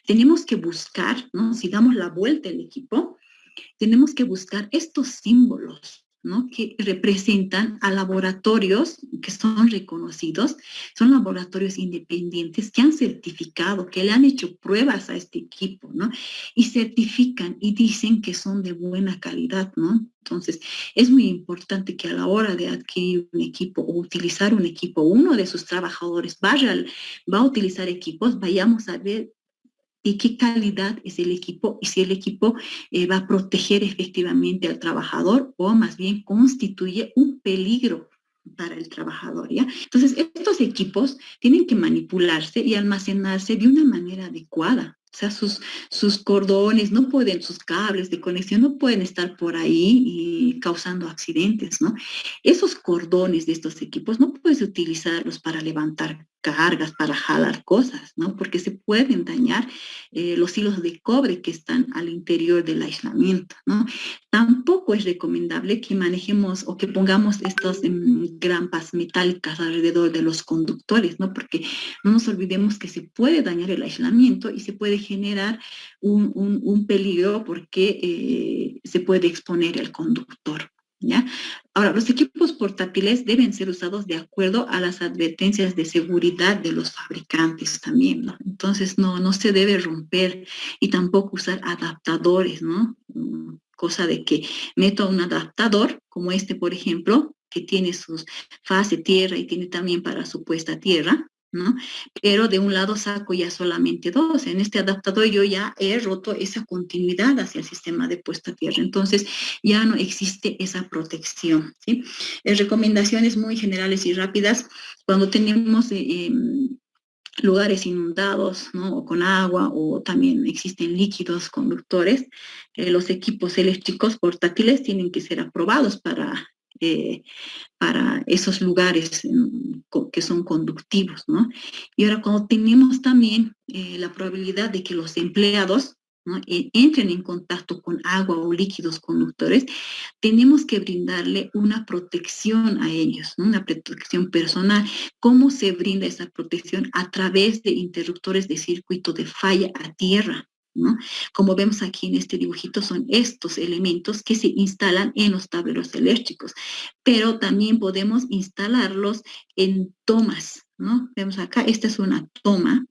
tenemos que buscar, ¿no? Si damos la vuelta al equipo, tenemos que buscar estos símbolos, ¿no? Que representan a laboratorios que son reconocidos, son laboratorios independientes que han certificado, que le han hecho pruebas a este equipo, ¿no? Y certifican y dicen que son de buena calidad, ¿no? Entonces, es muy importante que a la hora de adquirir un equipo o utilizar un equipo, uno de sus trabajadores va a utilizar equipos, vayamos a ver de qué calidad es el equipo y si el equipo va a proteger efectivamente al trabajador o más bien constituye un peligro para el trabajador, ¿ya? Entonces, estos equipos tienen que manipularse y almacenarse de una manera adecuada. O sea, sus cordones no pueden, sus cables de conexión no pueden estar por ahí y causando accidentes, ¿no? Esos cordones de estos equipos no puedes utilizarlos para levantar cargas, para jalar cosas, ¿no? Porque se pueden dañar los hilos de cobre que están al interior del aislamiento, ¿no? Tampoco es recomendable que manejemos o que pongamos estas grampas metálicas alrededor de los conductores, ¿no? Porque no nos olvidemos que se puede dañar el aislamiento y se puede generar un peligro porque se puede exponer el conductor, ¿ya? Ahora, los equipos portátiles deben ser usados de acuerdo a las advertencias de seguridad de los fabricantes también, ¿no? Entonces, no se debe romper y tampoco usar adaptadores, ¿no? Cosa de que meto un adaptador, como este, por ejemplo, que tiene sus fase tierra y tiene también para su puesta a tierra, ¿no? Pero de un lado saco ya solamente 2. En este adaptador yo ya he roto esa continuidad hacia el sistema de puesta a tierra. Entonces ya no existe esa protección, ¿sí? Recomendaciones muy generales y rápidas. Cuando tenemos lugares inundados, ¿no? O con agua, o también existen líquidos conductores, los equipos eléctricos portátiles tienen que ser aprobados para esos lugares que son conductivos, ¿no? Y ahora cuando tenemos también la probabilidad de que los empleados, ¿no? Entren en contacto con agua o líquidos conductores, tenemos que brindarle una protección a ellos, ¿no? Una protección personal. ¿Cómo se brinda esa protección? A través de interruptores de circuito de falla a tierra, ¿no? Como vemos aquí en este dibujito, son estos elementos que se instalan en los tableros eléctricos, pero también podemos instalarlos en tomas, ¿no? Vemos acá, esta es una toma,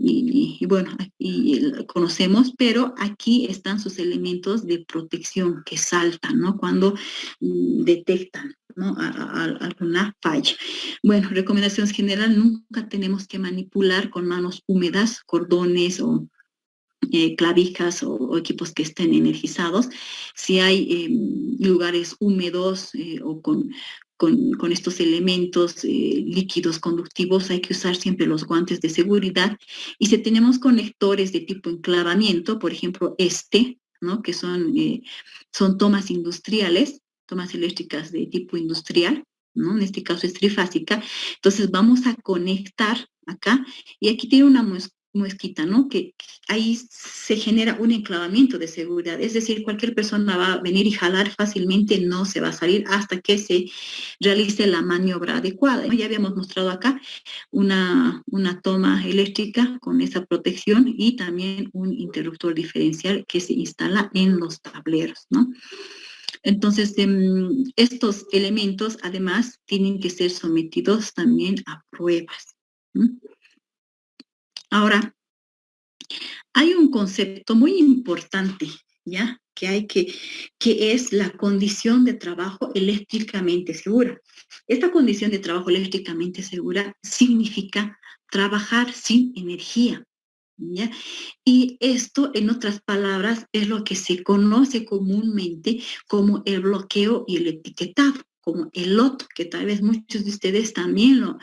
y bueno, aquí conocemos, pero aquí están sus elementos de protección que saltan, ¿no? Cuando detectan, ¿no? Alguna falla. Bueno, recomendaciones generales, nunca tenemos que manipular con manos húmedas, cordones o clavijas o equipos que estén energizados. Si hay lugares húmedos o con estos elementos líquidos conductivos, hay que usar siempre los guantes de seguridad. Y si tenemos conectores de tipo enclavamiento, por ejemplo ¿no? Que son tomas industriales, tomas eléctricas de tipo industrial, ¿no? En este caso es trifásica. Entonces vamos a conectar acá, y aquí tiene una muesquita, ¿no? Que ahí se genera un enclavamiento de seguridad, es decir, cualquier persona va a venir y jalar fácilmente, no se va a salir hasta que se realice la maniobra adecuada. Ya habíamos mostrado acá una toma eléctrica con esa protección y también un interruptor diferencial que se instala en los tableros, ¿no? Entonces, estos elementos además tienen que ser sometidos también a pruebas, ¿no? Ahora, hay un concepto muy importante, ¿ya? Que es la condición de trabajo eléctricamente segura. Esta condición de trabajo eléctricamente segura significa trabajar sin energía, ¿ya? Y esto, en otras palabras, es lo que se conoce comúnmente como el bloqueo y el etiquetado, como el loto, que tal vez muchos de ustedes también lo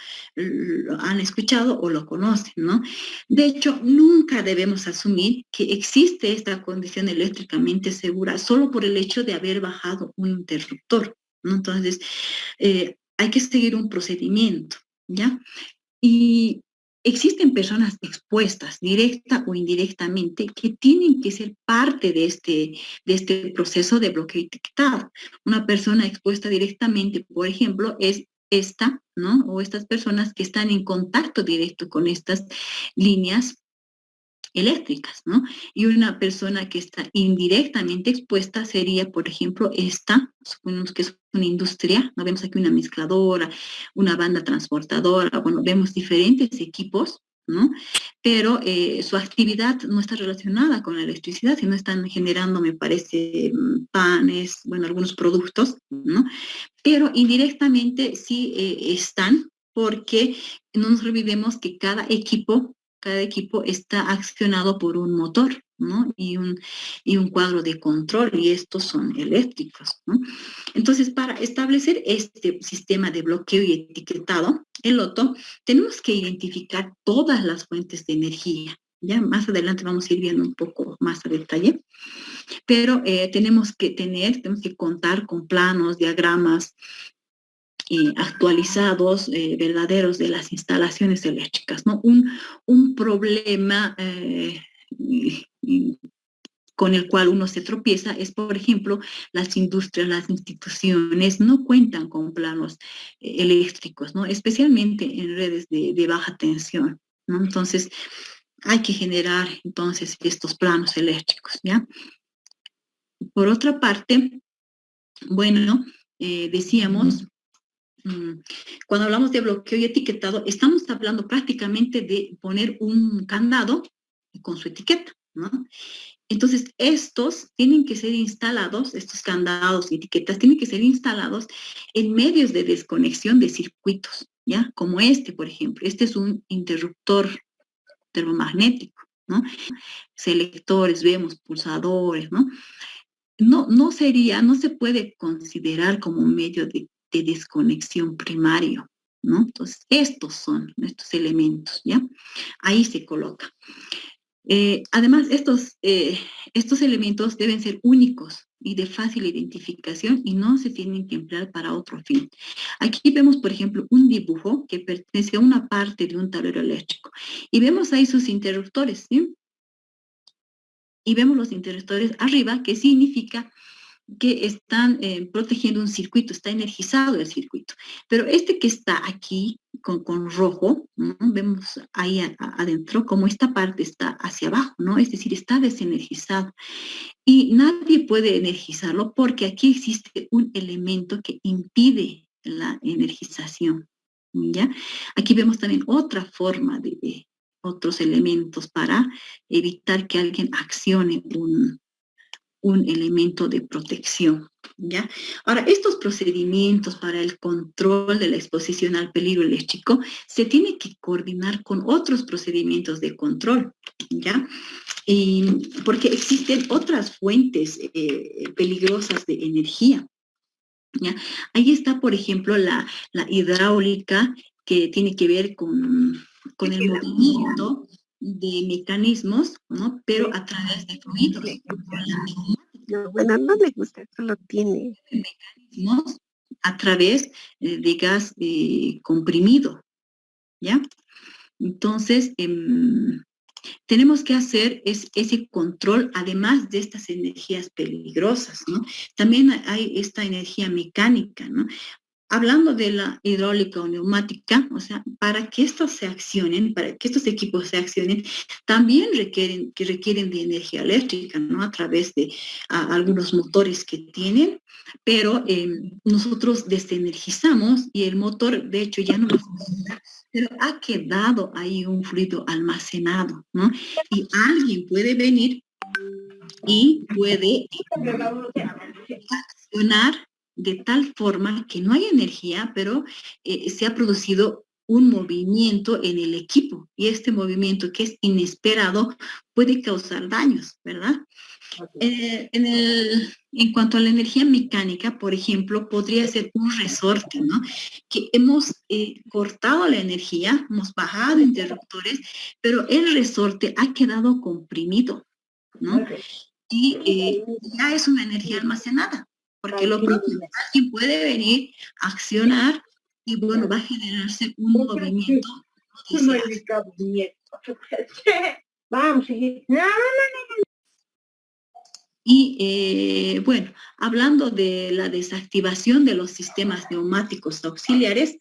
han escuchado o lo conocen, ¿no? De hecho, nunca debemos asumir que existe esta condición eléctricamente segura solo por el hecho de haber bajado un interruptor, ¿no? Entonces, hay que seguir un procedimiento, ¿ya? Y existen personas expuestas, directa o indirectamente, que tienen que ser parte de este proceso de bloqueo etiquetado. Una persona expuesta directamente, por ejemplo, es esta, ¿no? O estas personas que están en contacto directo con estas líneas eléctricas, ¿no? Y una persona que está indirectamente expuesta sería, por ejemplo, esta, suponemos que es una industria, ¿no? Vemos aquí una mezcladora, una banda transportadora, bueno, vemos diferentes equipos, ¿no? Pero su actividad no está relacionada con la electricidad, sino están generando, me parece, panes, bueno, algunos productos, ¿no? Pero indirectamente sí están, porque no nos olvidemos que cada equipo está accionado por un motor, ¿no? Y un cuadro de control, y estos son eléctricos, ¿no? Entonces, para establecer este sistema de bloqueo y etiquetado, el loto, tenemos que identificar todas las fuentes de energía. Ya más adelante vamos a ir viendo un poco más a detalle, pero tenemos que contar con planos, diagramas, actualizados, verdaderos de las instalaciones eléctricas, ¿no? Un problema con el cual uno se tropieza es, por ejemplo, las industrias, las instituciones no cuentan con planos eléctricos, ¿no? Especialmente en redes de baja tensión, ¿no? Entonces, hay que generar entonces estos planos eléctricos, ¿ya? Por otra parte, bueno, decíamos, cuando hablamos de bloqueo y etiquetado, estamos hablando prácticamente de poner un candado con su etiqueta, ¿no? Entonces, estos tienen que ser instalados, estos candados y etiquetas tienen que ser instalados en medios de desconexión de circuitos, ¿ya? Como este, por ejemplo. Este es un interruptor termomagnético, ¿no? Selectores, vemos, pulsadores, ¿no? No se puede considerar como un medio de desconexión primario, ¿no? Entonces, estos son estos elementos, ¿ya? Ahí se coloca. Además, estos elementos deben ser únicos y de fácil identificación y no se tienen que emplear para otro fin. Aquí vemos, por ejemplo, un dibujo que pertenece a una parte de un tablero eléctrico y vemos ahí sus interruptores, ¿sí? Y vemos los interruptores arriba, que significa que están protegiendo un circuito, está energizado el circuito. Pero este que está aquí con rojo, ¿no? Vemos ahí adentro como esta parte está hacia abajo, ¿no? Es decir, está desenergizado. Y nadie puede energizarlo porque aquí existe un elemento que impide la energización, ¿ya? Aquí vemos también otra forma de otros elementos para evitar que alguien accione un elemento de protección, ¿ya? Ahora, estos procedimientos para el control de la exposición al peligro eléctrico se tienen que coordinar con otros procedimientos de control, ¿ya? Porque existen otras fuentes peligrosas de energía, ¿ya? Ahí está, por ejemplo, la hidráulica, que tiene que ver con el movimiento de mecanismos, ¿no? Pero a través de fluidos. Bueno, no le gusta, solo tiene. Mecanismos a través de gas comprimido, ¿ya? Entonces, tenemos que hacer ese control, además de estas energías peligrosas, ¿no? También hay esta energía mecánica, ¿no? Hablando de la hidráulica o neumática, o sea, para que estos se accionen, para que estos equipos se accionen, también requieren de energía eléctrica, ¿no? A través de algunos motores que tienen, pero nosotros desenergizamos y el motor, de hecho, ya no va a funcionar, pero ha quedado ahí un fluido almacenado, ¿no? Y alguien puede venir y puede accionar de tal forma que no hay energía, pero se ha producido un movimiento en el equipo, y este movimiento, que es inesperado, puede causar daños, ¿verdad? En cuanto a la energía mecánica, por ejemplo, podría ser un resorte, ¿no? Que hemos cortado la energía, hemos bajado interruptores, pero el resorte ha quedado comprimido, ¿no? Y ya es una energía almacenada, porque lo propio, alguien puede venir, accionar, y bueno, va a generarse un movimiento no deseado. Vamos, Y bueno, hablando de la desactivación de los sistemas neumáticos auxiliares,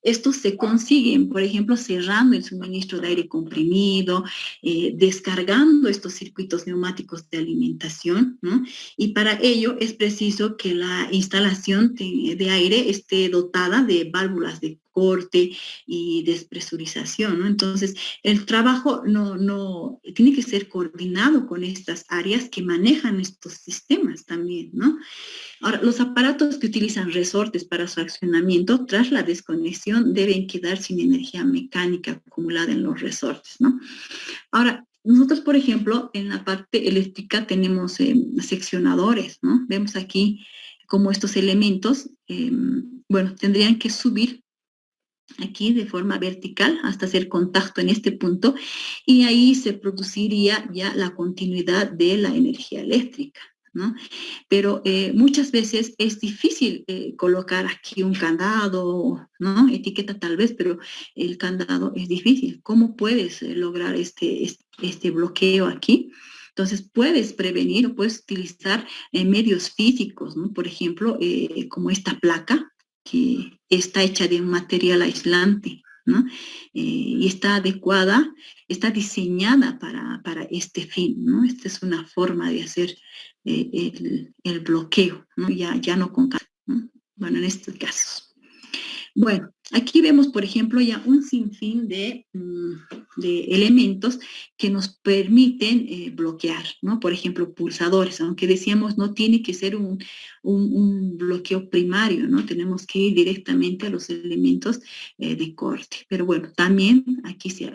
estos se consiguen, por ejemplo, cerrando el suministro de aire comprimido, descargando estos circuitos neumáticos de alimentación, ¿no? Y para ello es preciso que la instalación de aire esté dotada de válvulas de corte y despresurización, ¿no? Entonces, el trabajo no tiene que ser coordinado con estas áreas que manejan estos sistemas también, ¿no? Ahora, los aparatos que utilizan resortes para su accionamiento tras la desconexión deben quedar sin energía mecánica acumulada en los resortes, ¿no? Ahora, nosotros, por ejemplo, en la parte eléctrica tenemos seccionadores, ¿no? Vemos aquí cómo estos elementos, bueno, tendrían que subir aquí de forma vertical hasta hacer contacto en este punto, y ahí se produciría ya la continuidad de la energía eléctrica, ¿no? Pero muchas veces es difícil colocar aquí un candado, ¿no? Etiqueta tal vez, pero el candado es difícil. ¿Cómo puedes lograr este bloqueo aquí? Entonces, puedes prevenir o puedes utilizar medios físicos, ¿no? Por ejemplo, como esta placa, que está hecha de un material aislante, ¿no? Y está adecuada, está diseñada para este fin, ¿no? Esta es una forma de hacer el bloqueo, ¿no? Ya no con, ¿no? Bueno, en estos casos. Bueno, aquí vemos, por ejemplo, ya un sinfín de elementos que nos permiten bloquear, ¿no? Por ejemplo, pulsadores, aunque decíamos no tiene que ser un bloqueo primario, ¿no? Tenemos que ir directamente a los elementos de corte. Pero bueno, también aquí se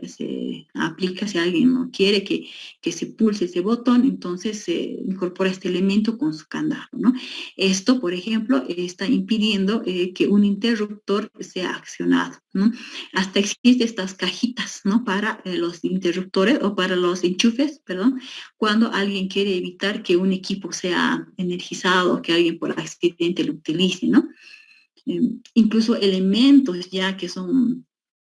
aplica, si alguien no quiere que se pulse ese botón, entonces se incorpora este elemento con su candado, ¿no? Esto, por ejemplo, está impidiendo que un interruptor sea accionado, ¿no? Hasta existen estas cajitas, ¿no? Para los interruptores o para los enchufes, perdón, cuando alguien quiere evitar que un equipo sea energizado o que alguien por accidente lo utilice, ¿no? Incluso elementos ya que son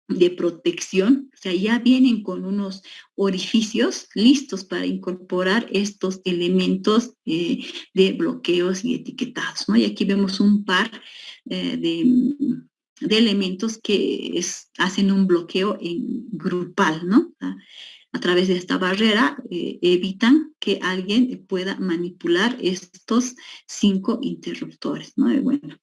de protección, o sea, ya vienen con unos orificios listos para incorporar estos elementos de bloqueos y etiquetados, ¿no? Y aquí vemos un par de elementos que hacen un bloqueo grupal, ¿no? A través de esta barrera evitan que alguien pueda manipular estos 5 interruptores, ¿no? Y bueno,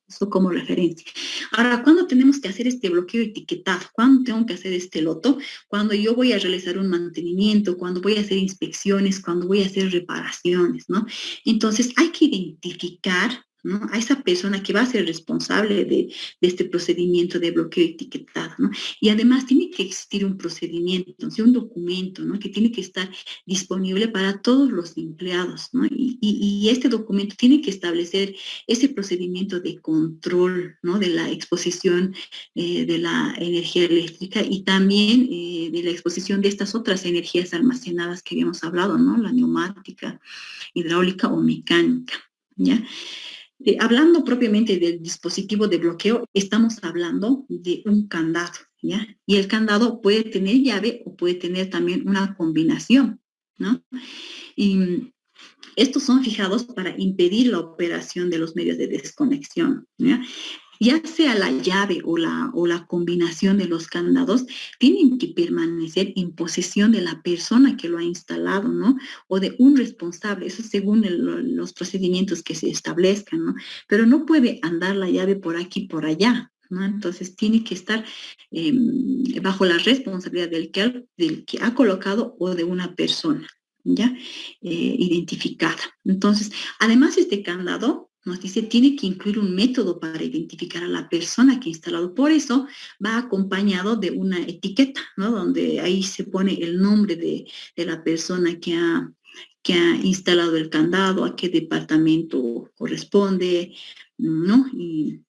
eso como referencia. Ahora, ¿cuándo tenemos que hacer este bloqueo etiquetado? ¿Cuándo tengo que hacer este loto? Cuando yo voy a realizar un mantenimiento, cuando voy a hacer inspecciones, cuando voy a hacer reparaciones, ¿no? Entonces, hay que identificar, ¿no? A esa persona que va a ser responsable de este procedimiento de bloqueo etiquetado, ¿no? Y además tiene que existir un procedimiento, ¿sí? Un documento, ¿no? Que tiene que estar disponible para todos los empleados, ¿no? Y este documento tiene que establecer ese procedimiento de control, ¿no? De la exposición de la energía eléctrica y también de la exposición de estas otras energías almacenadas que habíamos hablado, ¿no? La neumática, hidráulica o mecánica, ¿ya? Hablando propiamente del dispositivo de bloqueo, estamos hablando de un candado, ¿ya? Y el candado puede tener llave o puede tener también una combinación, ¿no? Y estos son fijados para impedir la operación de los medios de desconexión, ¿ya? Ya sea la llave o la combinación de los candados, tienen que permanecer en posesión de la persona que lo ha instalado, ¿no? O de un responsable, eso según los procedimientos que se establezcan, ¿no? Pero no puede andar la llave por aquí, por allá, ¿no? Entonces tiene que estar bajo la responsabilidad del que ha colocado o de una persona, ¿ya? Identificada. Entonces, además este candado nos dice, tiene que incluir un método para identificar a la persona que ha instalado. Por eso va acompañado de una etiqueta, ¿no? Donde ahí se pone el nombre de la persona que ha instalado el candado, a qué departamento corresponde, ¿no? Y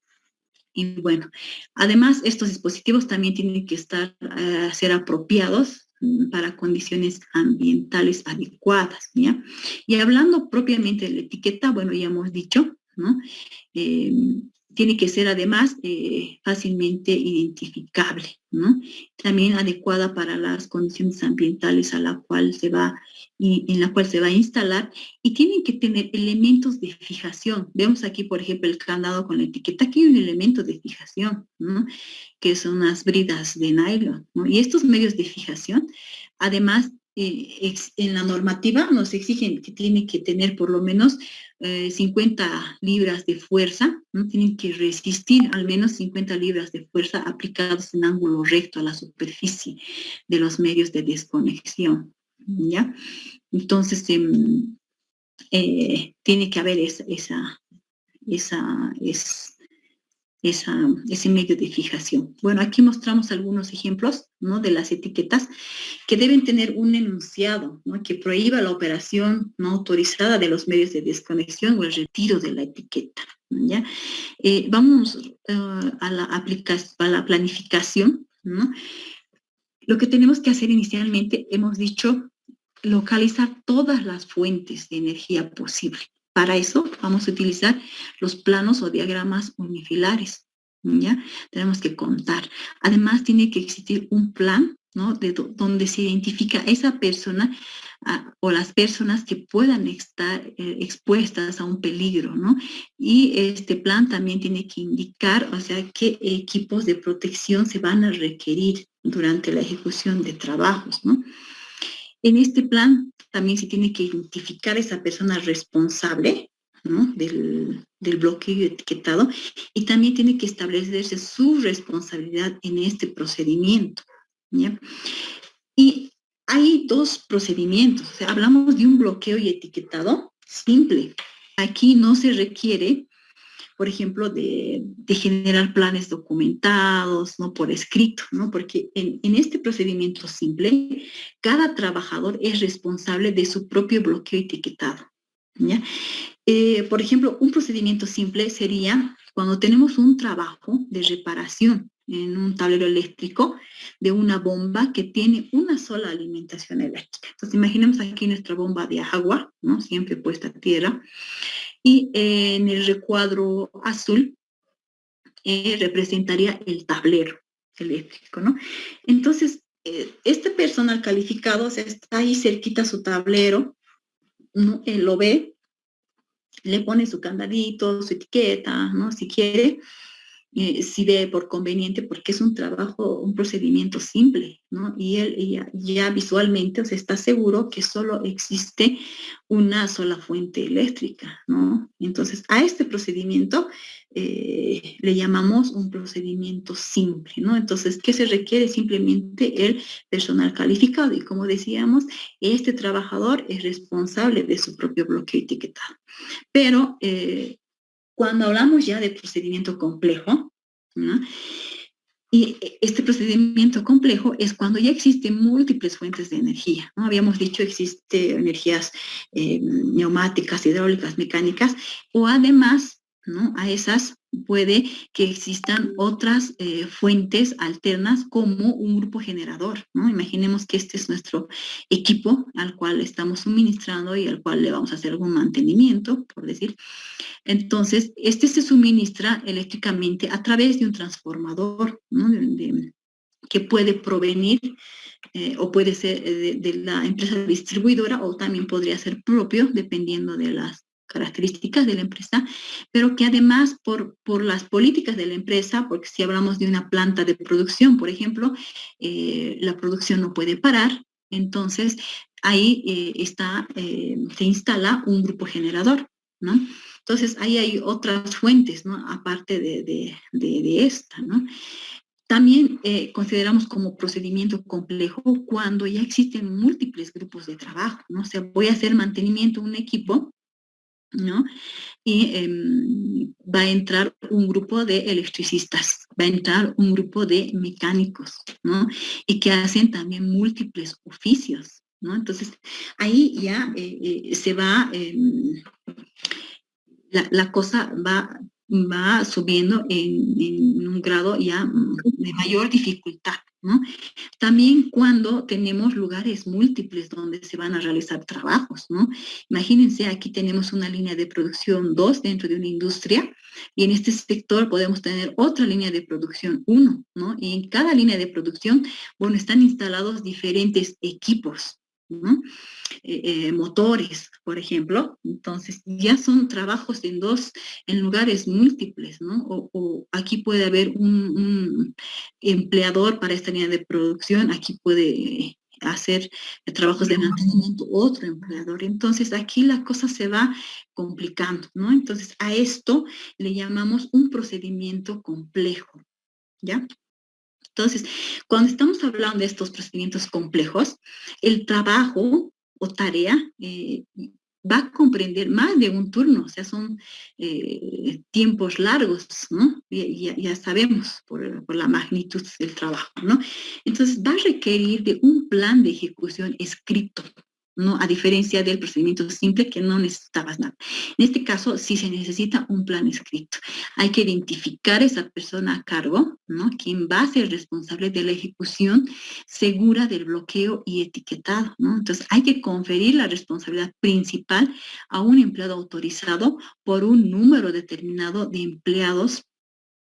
bueno, además estos dispositivos también tienen que ser apropiados para condiciones ambientales adecuadas, ¿ya? Y hablando propiamente de la etiqueta, bueno, ya hemos dicho, ¿no? Tiene que ser además fácilmente identificable, ¿no? También adecuada para las condiciones ambientales en la cual se va a instalar, y tienen que tener elementos de fijación. Vemos aquí, por ejemplo, el candado con la etiqueta. Aquí hay un elemento de fijación, ¿no? Que son unas bridas de nylon, ¿no? Y estos medios de fijación, además, en la normativa nos exigen que tiene que tener por lo menos 50 libras de fuerza, ¿no? Tienen que resistir al menos 50 libras de fuerza aplicados en ángulo recto a la superficie de los medios de desconexión, ¿ya? Entonces, tiene que haber ese medio de fijación. Bueno, aquí mostramos algunos ejemplos, ¿no? De las etiquetas que deben tener un enunciado, ¿no? Que prohíba la operación no autorizada de los medios de desconexión o el retiro de la etiqueta, ¿ya? Vamos a la planificación, ¿no? Lo que tenemos que hacer inicialmente, hemos dicho, localizar todas las fuentes de energía posible. Para eso vamos a utilizar los planos o diagramas unifilares, ¿ya? Tenemos que contar. Además, tiene que existir un plan, ¿no? Donde se identifica esa persona o las personas que puedan estar expuestas a un peligro, ¿no? Y este plan también tiene que indicar, o sea, qué equipos de protección se van a requerir durante la ejecución de trabajos, ¿no? En este plan también se tiene que identificar a esa persona responsable, ¿no? del bloqueo etiquetado, y también tiene que establecerse su responsabilidad en este procedimiento, ¿ya? Y hay dos procedimientos, o sea, hablamos de un bloqueo y etiquetado simple. Aquí no se requiere, por ejemplo, de generar planes documentados, ¿no? Por escrito, ¿no? Porque en este procedimiento simple, cada trabajador es responsable de su propio bloqueo etiquetado, ¿ya? Por ejemplo, un procedimiento simple sería cuando tenemos un trabajo de reparación en un tablero eléctrico de una bomba que tiene una sola alimentación eléctrica. Entonces, imaginemos aquí nuestra bomba de agua, ¿no? Siempre puesta a tierra. Y en el recuadro azul representaría el tablero eléctrico, ¿no? Entonces, este personal calificado, o sea, está ahí cerquita a su tablero, ¿no? Él lo ve, le pone su candadito, su etiqueta, ¿no? Si quiere, si ve por conveniente, porque es un trabajo, un procedimiento simple, ¿no? Y él ya visualmente, o sea, está seguro que solo existe una sola fuente eléctrica, ¿no? Entonces, a este procedimiento le llamamos un procedimiento simple, ¿no? Entonces, ¿qué se requiere? Simplemente el personal calificado. Y como decíamos, este trabajador es responsable de su propio bloqueo etiquetado. Pero cuando hablamos ya de procedimiento complejo, ¿no? Y este procedimiento complejo es cuando ya existen múltiples fuentes de energía, ¿no? Habíamos dicho existen energías neumáticas, hidráulicas, mecánicas, o además ¿no? A esas puede que existan otras fuentes alternas como un grupo generador, ¿no? Imaginemos que este es nuestro equipo al cual estamos suministrando y al cual le vamos a hacer algún mantenimiento, por decir. Entonces, este se suministra eléctricamente a través de un transformador, ¿no? Que puede provenir o puede ser de la empresa distribuidora o también podría ser propio, dependiendo de las características de la empresa, pero que además por las políticas de la empresa, porque si hablamos de una planta de producción, por ejemplo, la producción no puede parar, entonces ahí se instala un grupo generador, ¿no? Entonces ahí hay otras fuentes, ¿no? Aparte de esta, ¿no? También consideramos como procedimiento complejo cuando ya existen múltiples grupos de trabajo, ¿no? O sea, voy a hacer mantenimiento de un equipo, ¿no? Y va a entrar un grupo de electricistas, va a entrar un grupo de mecánicos, ¿no? Y que hacen también múltiples oficios, ¿no? Entonces, ahí ya se va, la cosa va subiendo en un grado ya de mayor dificultad, ¿no? También cuando tenemos lugares múltiples donde se van a realizar trabajos, ¿no? Imagínense, aquí tenemos una línea de producción 2 dentro de una industria y en este sector podemos tener otra línea de producción 1, ¿no? Y en cada línea de producción, bueno, están instalados diferentes equipos, ¿no? Motores, por ejemplo. Entonces, ya son trabajos en lugares múltiples, ¿no? O aquí puede haber un empleador para esta línea de producción, aquí puede hacer trabajos de mantenimiento otro empleador. Entonces, aquí la cosa se va complicando, ¿no? Entonces, a esto le llamamos un procedimiento complejo, ¿ya? Entonces, cuando estamos hablando de estos procedimientos complejos, el trabajo o tarea va a comprender más de un turno, o sea, son tiempos largos, ¿no? Ya sabemos por la magnitud del trabajo, ¿no? Entonces, va a requerir de un plan de ejecución escrito, ¿no? A diferencia del procedimiento simple que no necesitabas nada. En este caso, sí se necesita un plan escrito. Hay que identificar a esa persona a cargo, ¿no? Quien va a ser responsable de la ejecución segura del bloqueo y etiquetado, ¿no? Entonces, hay que conferir la responsabilidad principal a un empleado autorizado por un número determinado de empleados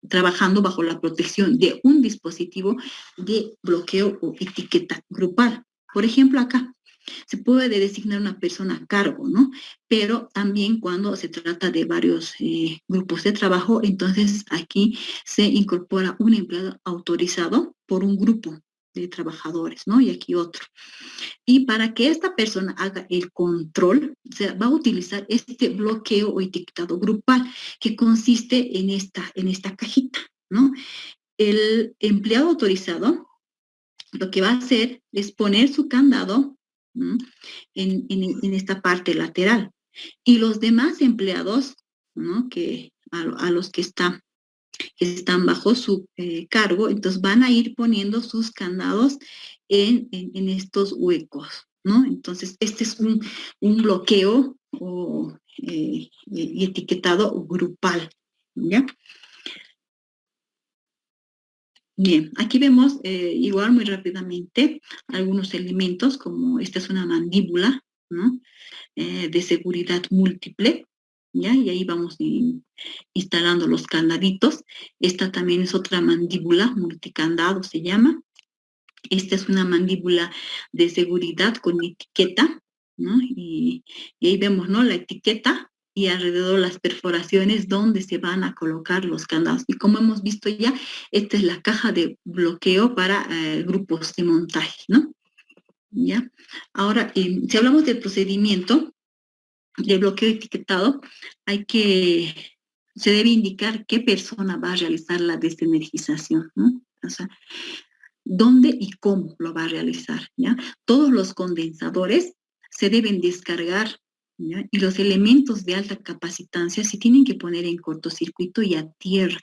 trabajando bajo la protección de un dispositivo de bloqueo o etiqueta grupal. Por ejemplo, acá se puede designar una persona a cargo, ¿no? Pero también cuando se trata de varios grupos de trabajo, entonces aquí se incorpora un empleado autorizado por un grupo de trabajadores, ¿no? Y aquí otro. Y para que esta persona haga el control, se va a utilizar este bloqueo o etiquetado grupal, que consiste en esta cajita, ¿no? El empleado autorizado lo que va a hacer es poner su candado en esta parte lateral. Y los demás empleados, ¿no? Que a los que están bajo su cargo, entonces van a ir poniendo sus candados en estos huecos, ¿no? Entonces, este es un bloqueo y etiquetado grupal, ¿ya? Bien, aquí vemos igual muy rápidamente algunos elementos, como esta es una mandíbula, ¿no? De seguridad múltiple, ¿ya? Y ahí vamos instalando los candaditos. Esta también es otra mandíbula, multicandado se llama. Esta es una mandíbula de seguridad con etiqueta, ¿no? Y ahí vemos, ¿no? La etiqueta y alrededor las perforaciones donde se van a colocar los candados. Y como hemos visto ya, esta es la caja de bloqueo para grupos de montaje, ¿no? ¿Ya? Ahora, si hablamos del procedimiento de bloqueo etiquetado, se debe indicar qué persona va a realizar la desenergización, ¿no? O sea, dónde y cómo lo va a realizar, ¿ya? Todos los condensadores se deben descargar, ¿ya? Y los elementos de alta capacitancia se tienen que poner en cortocircuito y a tierra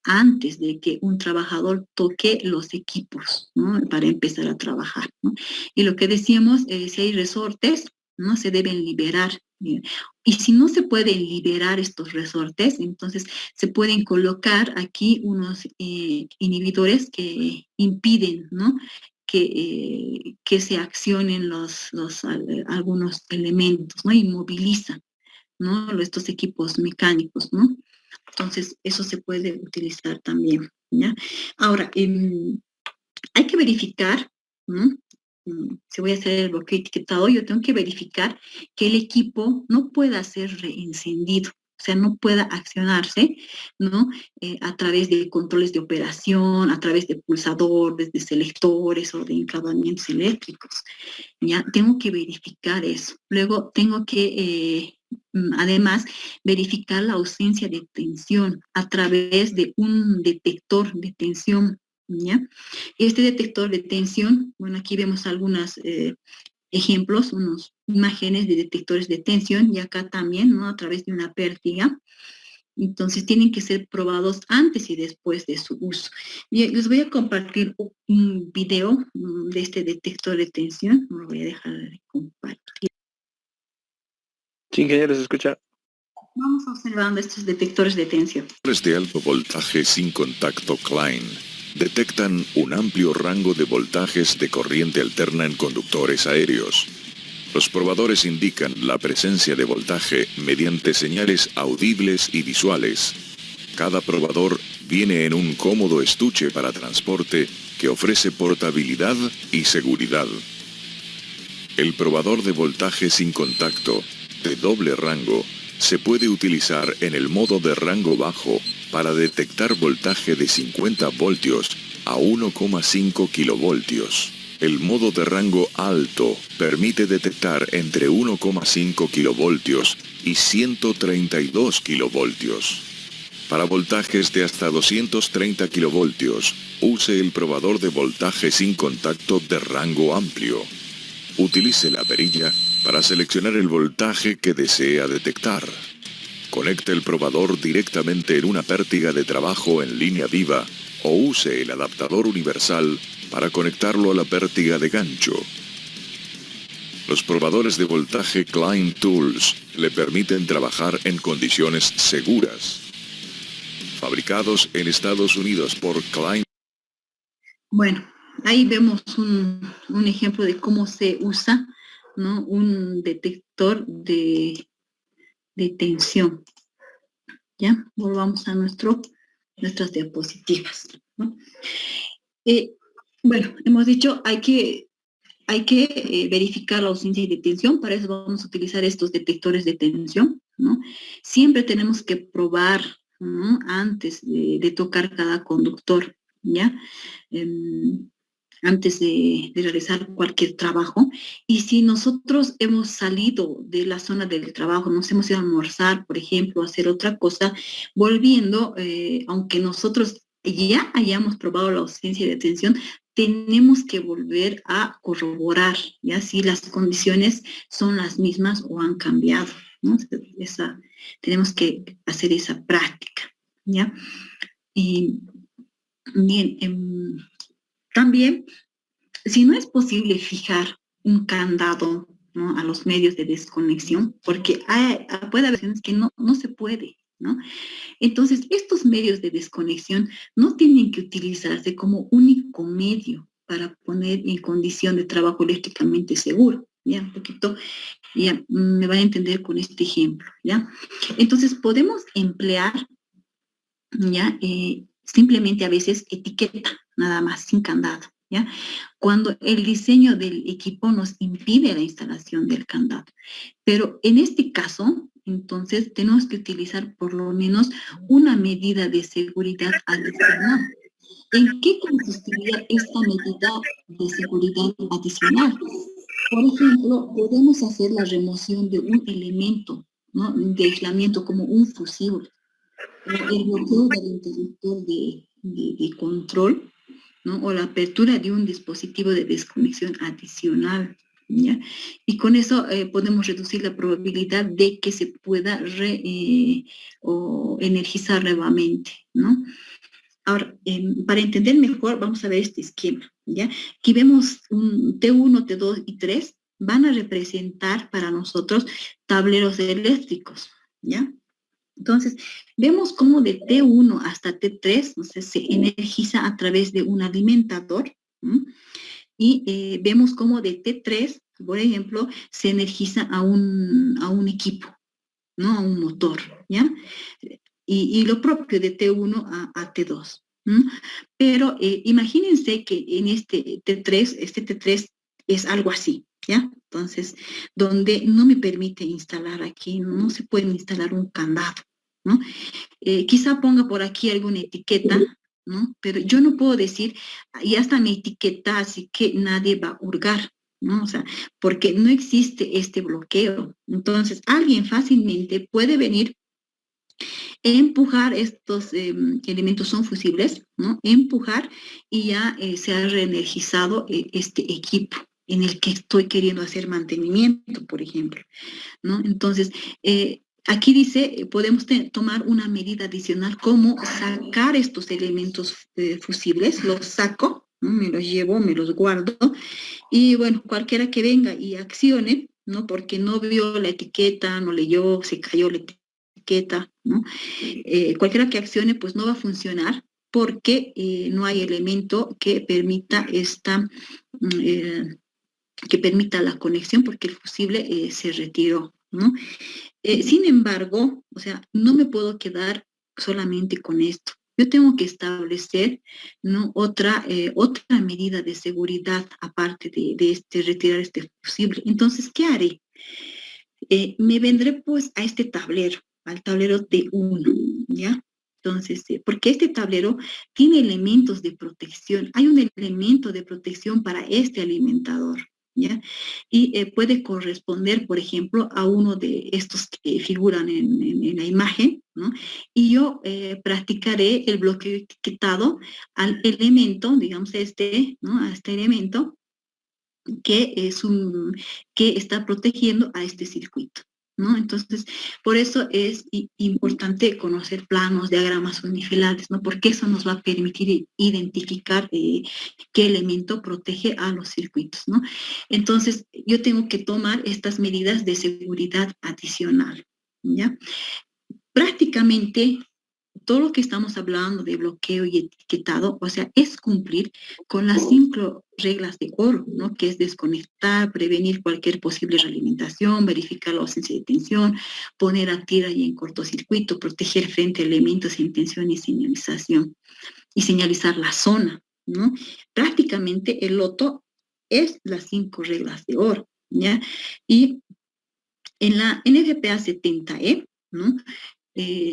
antes de que un trabajador toque los equipos, ¿no? Para empezar a trabajar, ¿no? Y lo que decíamos, si hay resortes, ¿no? Se deben liberar Bien. Y si no se pueden liberar estos resortes, entonces se pueden colocar aquí unos inhibidores que impiden, ¿no?, que se accionen algunos elementos, ¿no? Inmovilizan, ¿no?, estos equipos mecánicos, ¿no? Entonces, eso se puede utilizar también, ¿ya? Ahora, hay que verificar, ¿no? Si voy a hacer el bloqueo etiquetado, yo tengo que verificar que el equipo no pueda ser reencendido, o sea, no pueda accionarse, ¿no? A través de controles de operación, a través de pulsadores, de selectores o de enclavamientos eléctricos. Ya tengo que verificar eso. Luego tengo que, además, verificar la ausencia de tensión a través de un detector de tensión, ¿ya? Este detector de tensión, bueno, aquí vemos algunos ejemplos, unas imágenes de detectores de tensión, y acá también, ¿no?, a través de una pértiga. Entonces, tienen que ser probados antes y después de su uso. Bien, les voy a compartir un video de este detector de tensión. No lo voy a dejar de compartir. Sí, ingeniero, se escucha. Vamos observando estos detectores de tensión. De alto voltaje sin contacto Klein detectan un amplio rango de voltajes de corriente alterna en conductores aéreos. Los probadores indican la presencia de voltaje mediante señales audibles y visuales. Cada probador viene en un cómodo estuche para transporte que ofrece portabilidad y seguridad. El probador de voltaje sin contacto, de doble rango, se puede utilizar en el modo de rango bajo para detectar voltaje de 50 voltios a 1,5 kilovoltios. El modo de rango alto permite detectar entre 1,5 kilovoltios y 132 kilovoltios. Para voltajes de hasta 230 kilovoltios, use el probador de voltaje sin contacto de rango amplio. Utilice la perilla para seleccionar el voltaje que desea detectar. Conecte el probador directamente en una pértiga de trabajo en línea viva o use el adaptador universal para conectarlo a la pértiga de gancho. Los probadores de voltaje Klein Tools le permiten trabajar en condiciones seguras. Fabricados en Estados Unidos por Klein. Bueno, ahí vemos un ejemplo de cómo se usa, ¿no?, un detector de tensión. Ya, volvamos a nuestras diapositivas, ¿no? Bueno, hemos dicho, hay que verificar la ausencia de tensión. Para eso vamos a utilizar estos detectores de tensión, ¿no? Siempre tenemos que probar, ¿no?, antes de tocar cada conductor, ¿ya? Antes de realizar cualquier trabajo. Y si nosotros hemos salido de la zona del trabajo, nos hemos ido a almorzar, por ejemplo, a hacer otra cosa, volviendo, aunque nosotros ya hayamos probado la ausencia de tensión, tenemos que volver a corroborar, ya, si las condiciones son las mismas o han cambiado, ¿no? Tenemos que hacer esa práctica, ¿ya? Bien, también, si no es posible fijar un candado, ¿no?, a los medios de desconexión, porque puede haber veces que no se puede, ¿no? Entonces, estos medios de desconexión no tienen que utilizarse como único medio para poner en condición de trabajo eléctricamente seguro, ¿ya? Un poquito, ya me van a entender con este ejemplo, ¿ya? Entonces, podemos emplear, ¿ya? Simplemente a veces etiqueta, nada más, sin candado, ¿ya? Cuando el diseño del equipo nos impide la instalación del candado. Pero en este caso, entonces, tenemos que utilizar por lo menos una medida de seguridad adicional. ¿En qué consistiría esta medida de seguridad adicional? Por ejemplo, podemos hacer la remoción de un elemento, ¿no?, de aislamiento como un fusible, el bloqueo del interruptor de control, ¿no?, o la apertura de un dispositivo de desconexión adicional, ¿ya? Y con eso podemos reducir la probabilidad de que se pueda energizar nuevamente, ¿no? Ahora, para entender mejor, vamos a ver este esquema, ¿ya? Aquí vemos un T1, T2 y 3, van a representar para nosotros tableros eléctricos, ¿ya? Entonces, vemos cómo de T1 hasta T3, entonces, se energiza a través de un alimentador, ¿m? Y vemos cómo de T3, por ejemplo, se energiza a un equipo, ¿no? A un motor, ¿ya? Y lo propio de T1 a T2. Pero imagínense que en este T3 es algo así, ¿ya? Entonces, donde no me permite instalar aquí, no se puede instalar un candado, ¿no? Quizá ponga por aquí alguna etiqueta, ¿no? Pero yo no puedo decir, ya está mi etiqueta, así que nadie va a hurgar, ¿no? O sea, porque no existe este bloqueo. Entonces, alguien fácilmente puede venir, empujar estos elementos son fusibles, ¿no? Empujar y ya se ha reenergizado este equipo en el que estoy queriendo hacer mantenimiento, por ejemplo, ¿no? Entonces, aquí dice, podemos tomar una medida adicional como sacar estos elementos fusibles, los saco, ¿no? Me los llevo, me los guardo, y bueno, cualquiera que venga y accione, ¿no? Porque no vio la etiqueta, no leyó, se cayó la etiqueta, ¿no? Cualquiera que accione, pues no va a funcionar porque no hay elemento que permita que permita la conexión, porque el fusible se retiró, ¿no? Sin embargo, o sea, no me puedo quedar solamente con esto. Yo tengo que establecer, ¿no? otra medida de seguridad aparte de retirar este fusible. Entonces, ¿qué haré? Me vendré pues a este tablero, al tablero T1, ¿ya? Entonces, porque este tablero tiene elementos de protección. Hay un elemento de protección para este alimentador, ¿ya? Y puede corresponder, por ejemplo, a uno de estos que figuran en la imagen, ¿no? Y yo practicaré el bloqueo etiquetado al elemento, digamos ¿no? A este elemento que está protegiendo a este circuito, ¿no? Entonces, por eso es importante conocer planos, diagramas unifilares, ¿no? Porque eso nos va a permitir identificar qué elemento protege a los circuitos, ¿no? Entonces, yo tengo que tomar estas medidas de seguridad adicional, ¿ya? Prácticamente todo lo que estamos hablando de bloqueo y etiquetado, o sea, es cumplir con las 5 reglas de oro, ¿no? Que es desconectar, prevenir cualquier posible realimentación, verificar la ausencia de tensión, poner a tierra y en cortocircuito, proteger frente a elementos en tensión y señalización, y señalizar la zona, ¿no? Prácticamente el loto es las 5 reglas de oro, ¿ya? Y en la NFPA 70E, ¿no?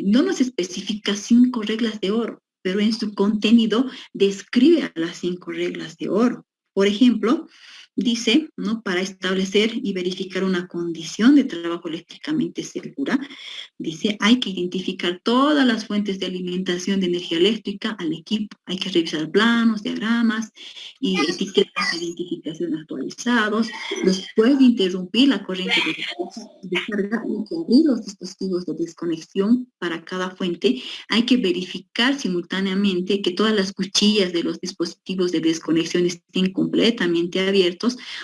No nos especifica 5 reglas de oro, pero en su contenido describe a las 5 reglas de oro. Por ejemplo, dice, ¿no? Para establecer y verificar una condición de trabajo eléctricamente segura, dice, hay que identificar todas las fuentes de alimentación de energía eléctrica al equipo. Hay que revisar planos, diagramas y etiquetas de identificación actualizados. Después de interrumpir la corriente de carga, hay que abrir los dispositivos de desconexión para cada fuente. Hay que verificar simultáneamente que todas las cuchillas de los dispositivos de desconexión estén completamente abiertos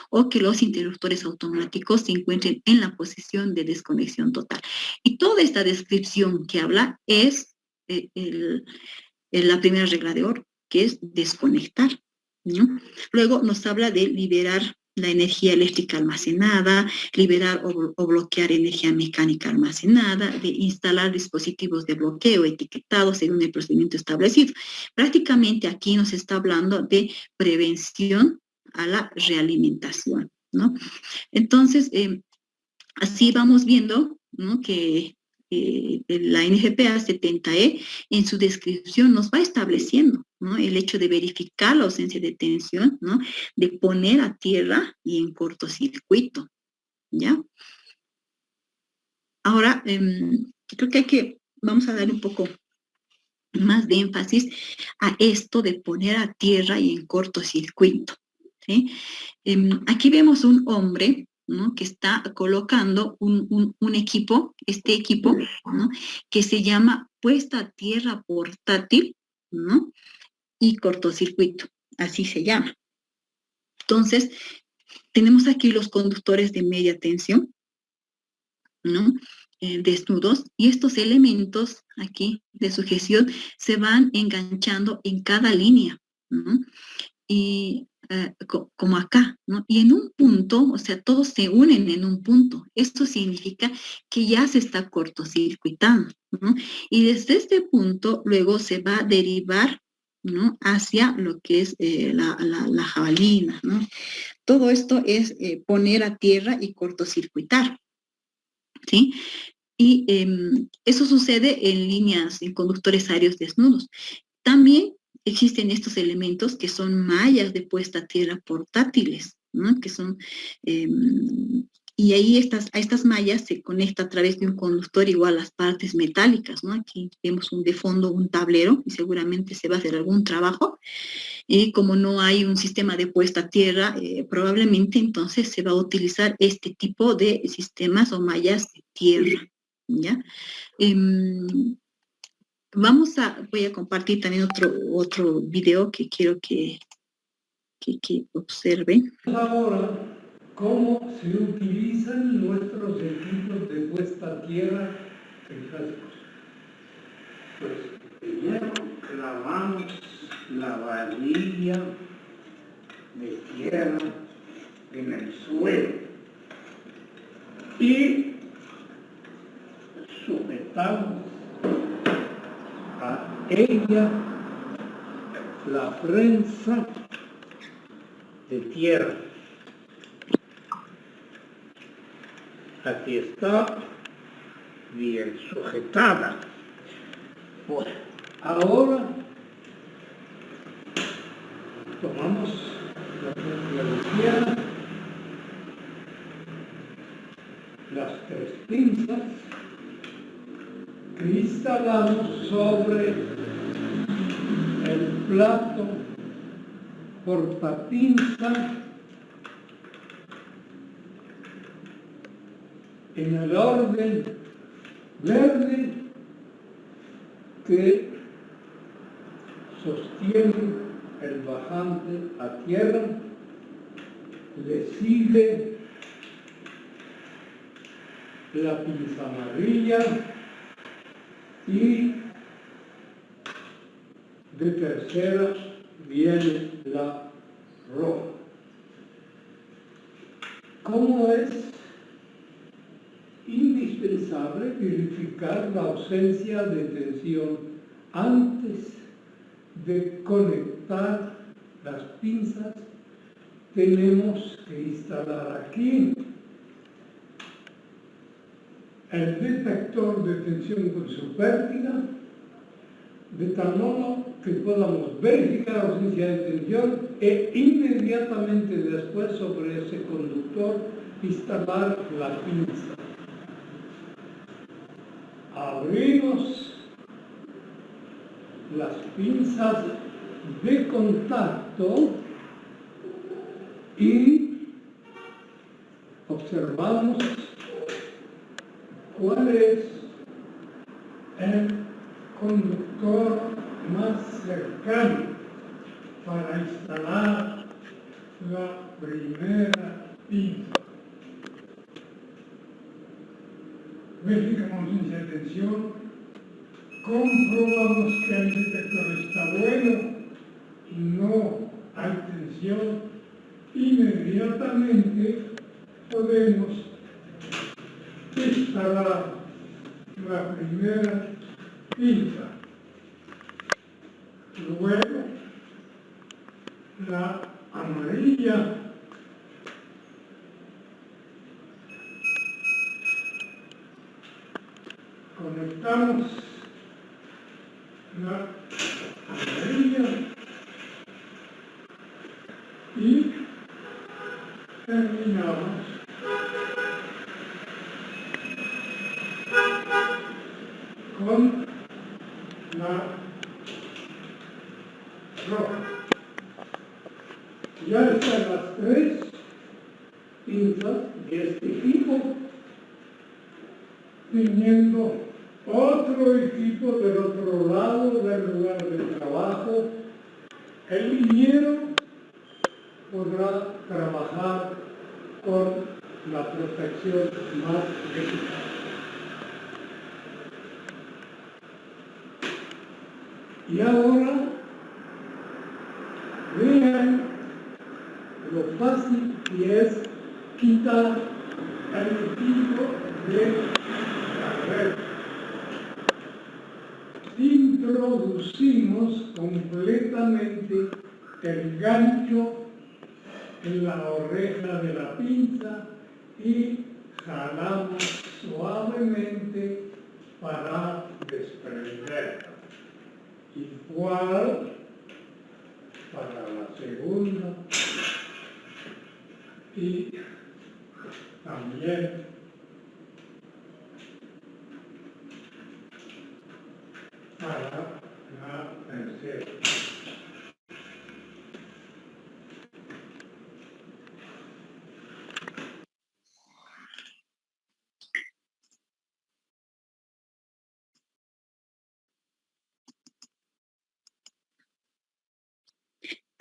o que los interruptores automáticos se encuentren en la posición de desconexión total. Y toda esta descripción que habla es la primera regla de oro, que es desconectar, ¿no? Luego nos habla de liberar la energía eléctrica almacenada, liberar o bloquear energía mecánica almacenada, de instalar dispositivos de bloqueo etiquetados según el procedimiento establecido. Prácticamente aquí nos está hablando de prevención a la realimentación, ¿no? Entonces, así vamos viendo, ¿no? Que la NFPA 70E en su descripción nos va estableciendo, ¿no? El hecho de verificar la ausencia de tensión, ¿no? De poner a tierra y en cortocircuito, ¿ya? Ahora, creo que vamos a dar un poco más de énfasis a esto de poner a tierra y en cortocircuito, ¿sí? Aquí vemos un hombre, ¿no? Que está colocando un equipo, este equipo, ¿no? Que se llama puesta a tierra portátil, ¿no? Y cortocircuito, así se llama. Entonces, Tenemos aquí los conductores de media tensión, ¿no? Desnudos, y estos elementos aquí de sujeción se van enganchando en cada línea, ¿no? Y como acá, ¿no? Y en un punto, o sea, todos se unen en un punto. Esto significa que ya se está cortocircuitando, ¿no? Y desde este punto luego se va a derivar, ¿no? Hacia lo que es la jabalina, ¿no? Todo esto es poner a tierra y cortocircuitar, ¿sí? Y eso sucede en líneas, en conductores aéreos desnudos. También existen estos elementos que son mallas de puesta a tierra portátiles, ¿no? Que son, y ahí a estas mallas se conecta a través de un conductor igual a las partes metálicas, ¿no? Aquí vemos de fondo un tablero y seguramente se va a hacer algún trabajo. Y como no hay un sistema de puesta a tierra, probablemente entonces se va a utilizar este tipo de sistemas o mallas de tierra, ¿ya? Voy a compartir también otro video que quiero que observen. Ahora, ¿cómo se utilizan nuestros equipos de puesta a tierra trifásicos? Pues primero clavamos la varilla de tierra en el suelo y sujetamos a ella la prensa de tierra. Aquí está bien sujetada. Bueno, ahora tomamos la prensa de tierra, las tres pinzas, que instalamos sobre el plato portapinza en el orden verde que sostiene el bajante a tierra, le sigue la pinza amarilla y de tercera viene la roja. ¿Cómo es indispensable verificar la ausencia de tensión antes de conectar las pinzas? Tenemos que instalar aquí el detector de tensión con su pértiga, de tal modo que podamos verificar la ausencia de tensión e inmediatamente después sobre ese conductor instalar la pinza. Abrimos las pinzas de contacto y observamos cuál es el conductor más cercano para instalar la primera pinza. Verificamos ausencia de tensión, comprobamos que el detector está bueno, no hay tensión, inmediatamente podemos instalar la primera pinza. Luego, la amarilla conectamos la amarilla y terminamos con la roja. Ya están las tres pinzas de este tipo, teniendo otro equipo del otro lado del lugar de trabajo. El liniero podrá trabajar con la protección más eficaz. Y ahora vean lo fácil que es quitar el tipo de carrera. Introducimos completamente el gancho en la oreja de la pinza y jalamos suavemente para desprenderla. Igual para la segunda y también para la tercera.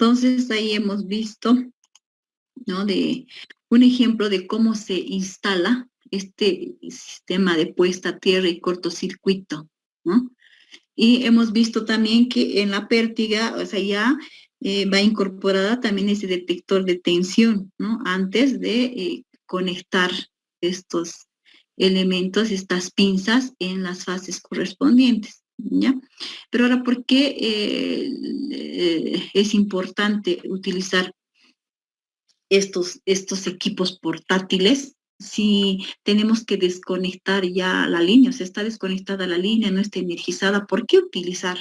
Entonces ahí hemos visto, ¿no? De un ejemplo de cómo se instala este sistema de puesta a tierra y cortocircuito, ¿no? Y hemos visto también que en la pértiga, o sea, ya va incorporada también ese detector de tensión, ¿no? Antes de conectar estos elementos, estas pinzas en las fases correspondientes, ¿ya? Pero ahora, ¿por qué es importante utilizar estos equipos portátiles si tenemos que desconectar ya la línea? O sea, está desconectada la línea, no está energizada? ¿Por qué utilizar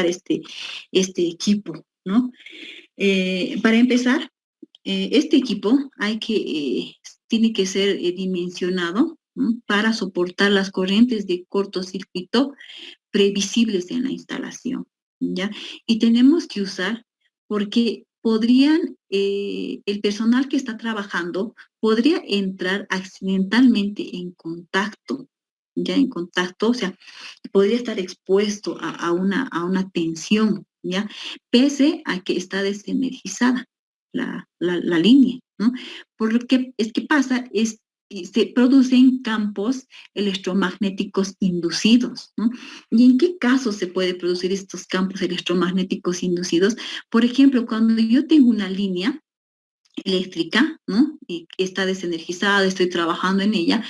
este equipo, ¿no? Para empezar, este equipo tiene que ser dimensionado, ¿no?, para soportar las corrientes de cortocircuito previsibles en la instalación, ¿ya? Y tenemos que usar porque el personal que está trabajando podría entrar accidentalmente en contacto, ya en contacto, o sea, podría estar expuesto a una tensión, ya, pese a que está desenergizada la línea, ¿no? Por lo que pasa es que se producen campos electromagnéticos inducidos, ¿no? ¿Y en qué casos se puede producir estos campos electromagnéticos inducidos? Por ejemplo, cuando yo tengo una línea eléctrica, ¿no?, y que está desenergizada, estoy trabajando en ella,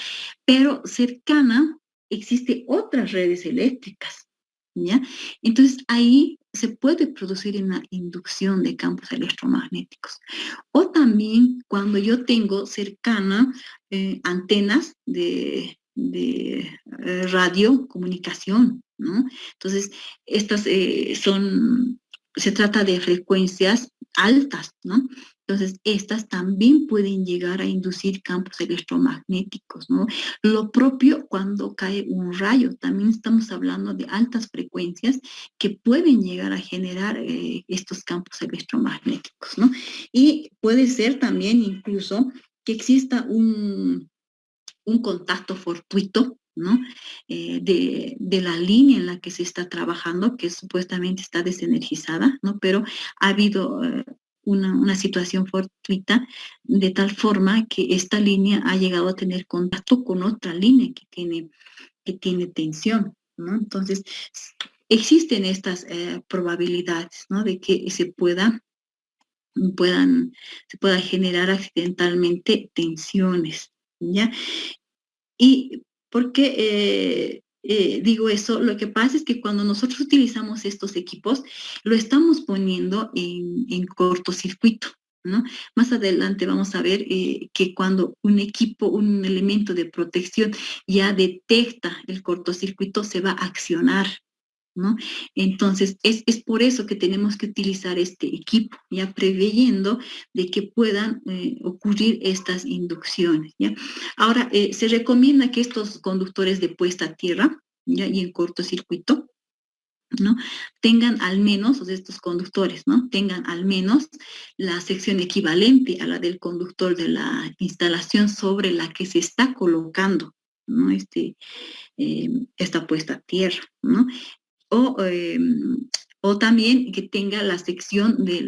pero cercana existen otras redes eléctricas, ¿ya? Entonces ahí se puede producir una inducción de campos electromagnéticos. O también cuando yo tengo cercana antenas de radiocomunicación, ¿no? Entonces, estas se trata de frecuencias altas, ¿no? Entonces, estas también pueden llegar a inducir campos electromagnéticos, ¿no? Lo propio cuando cae un rayo, también estamos hablando de altas frecuencias que pueden llegar a generar estos campos electromagnéticos, ¿no? Y puede ser también incluso que exista un contacto fortuito, ¿no?, de la línea en la que se está trabajando, que supuestamente está desenergizada, ¿no? Pero ha habido una situación fortuita de tal forma que esta línea ha llegado a tener contacto con otra línea que tiene tensión, ¿no? Entonces, existen estas probabilidades, ¿no?, de que se pueda generar accidentalmente tensiones, ¿ya? ¿Y por qué digo eso? Lo que pasa es que cuando nosotros utilizamos estos equipos, lo estamos poniendo en cortocircuito, ¿no? Más adelante vamos a ver que cuando un elemento de protección ya detecta el cortocircuito, se va a accionar, ¿no? Entonces, es por eso que tenemos que utilizar este equipo, ya preveyendo de que puedan ocurrir estas inducciones, ¿ya? Ahora, se recomienda que estos conductores de puesta a tierra, ¿ya?, y en cortocircuito, ¿no?, tengan al menos, o sea, estos conductores, ¿no?, tengan al menos la sección equivalente a la del conductor de la instalación sobre la que se está colocando, ¿no?, esta puesta a tierra, ¿no? O también que tenga la sección de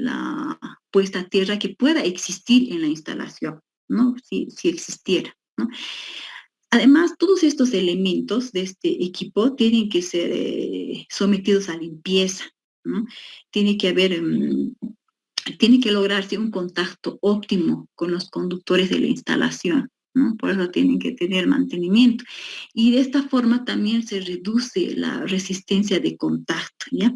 puesta a tierra que pueda existir en la instalación, ¿no? Si existiera, ¿no? Además, todos estos elementos de este equipo tienen que ser sometidos a limpieza, ¿no? Tiene que haber, tiene que lograrse un contacto óptimo con los conductores de la instalación, ¿no? Por eso tienen que tener mantenimiento. Y de esta forma también se reduce la resistencia de contacto, ¿ya?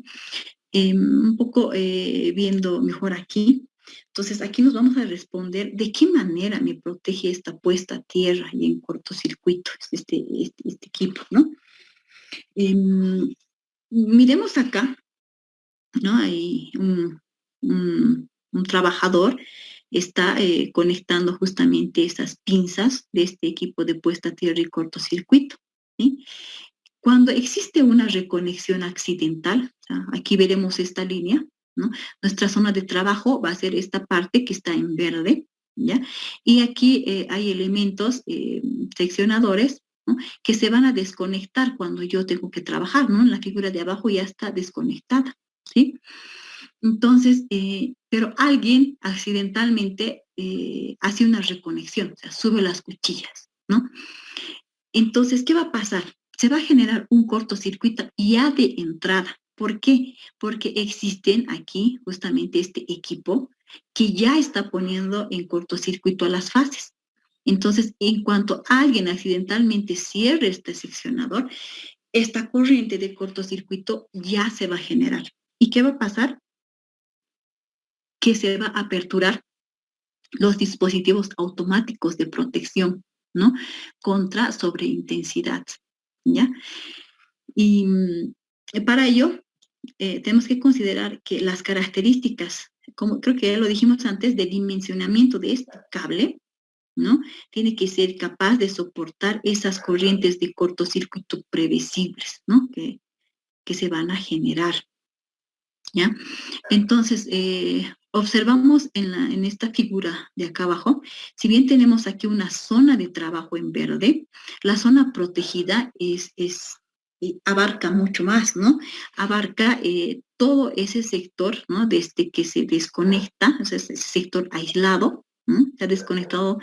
Un poco viendo mejor aquí. Entonces, aquí nos vamos a responder de qué manera me protege esta puesta a tierra y en cortocircuito, este equipo, ¿no? Miremos acá, ¿no? Hay un trabajador está conectando justamente esas pinzas de este equipo de puesta a tierra y cortocircuito, ¿sí? Cuando existe una reconexión accidental, o sea, aquí veremos esta línea, ¿no? Nuestra zona de trabajo va a ser esta parte que está en verde, ¿ya? Y aquí hay elementos seccionadores, ¿no? Que se van a desconectar cuando yo tengo que trabajar, ¿no? En la figura de abajo ya está desconectada, ¿sí? Entonces, pero alguien accidentalmente hace una reconexión, o sea, sube las cuchillas, ¿no? Entonces, ¿qué va a pasar? Se va a generar un cortocircuito ya de entrada. ¿Por qué? Porque existen aquí justamente este equipo que ya está poniendo en cortocircuito a las fases. Entonces, en cuanto alguien accidentalmente cierre este seccionador, esta corriente de cortocircuito ya se va a generar. ¿Y qué va a pasar? Que se va a aperturar los dispositivos automáticos de protección, ¿no? Contra sobreintensidad, ¿ya? Y para ello, tenemos que considerar que las características, como creo que ya lo dijimos antes, de dimensionamiento de este cable, ¿no? Tiene que ser capaz de soportar esas corrientes de cortocircuito previsibles, ¿no? Que se van a generar, ¿ya? Entonces, observamos en esta figura de acá abajo, si bien tenemos aquí una zona de trabajo en verde, la zona protegida abarca mucho más, ¿no? Abarca todo ese sector, ¿no? Desde que se desconecta, o sea, ese sector aislado, ¿no? Se ha desconectado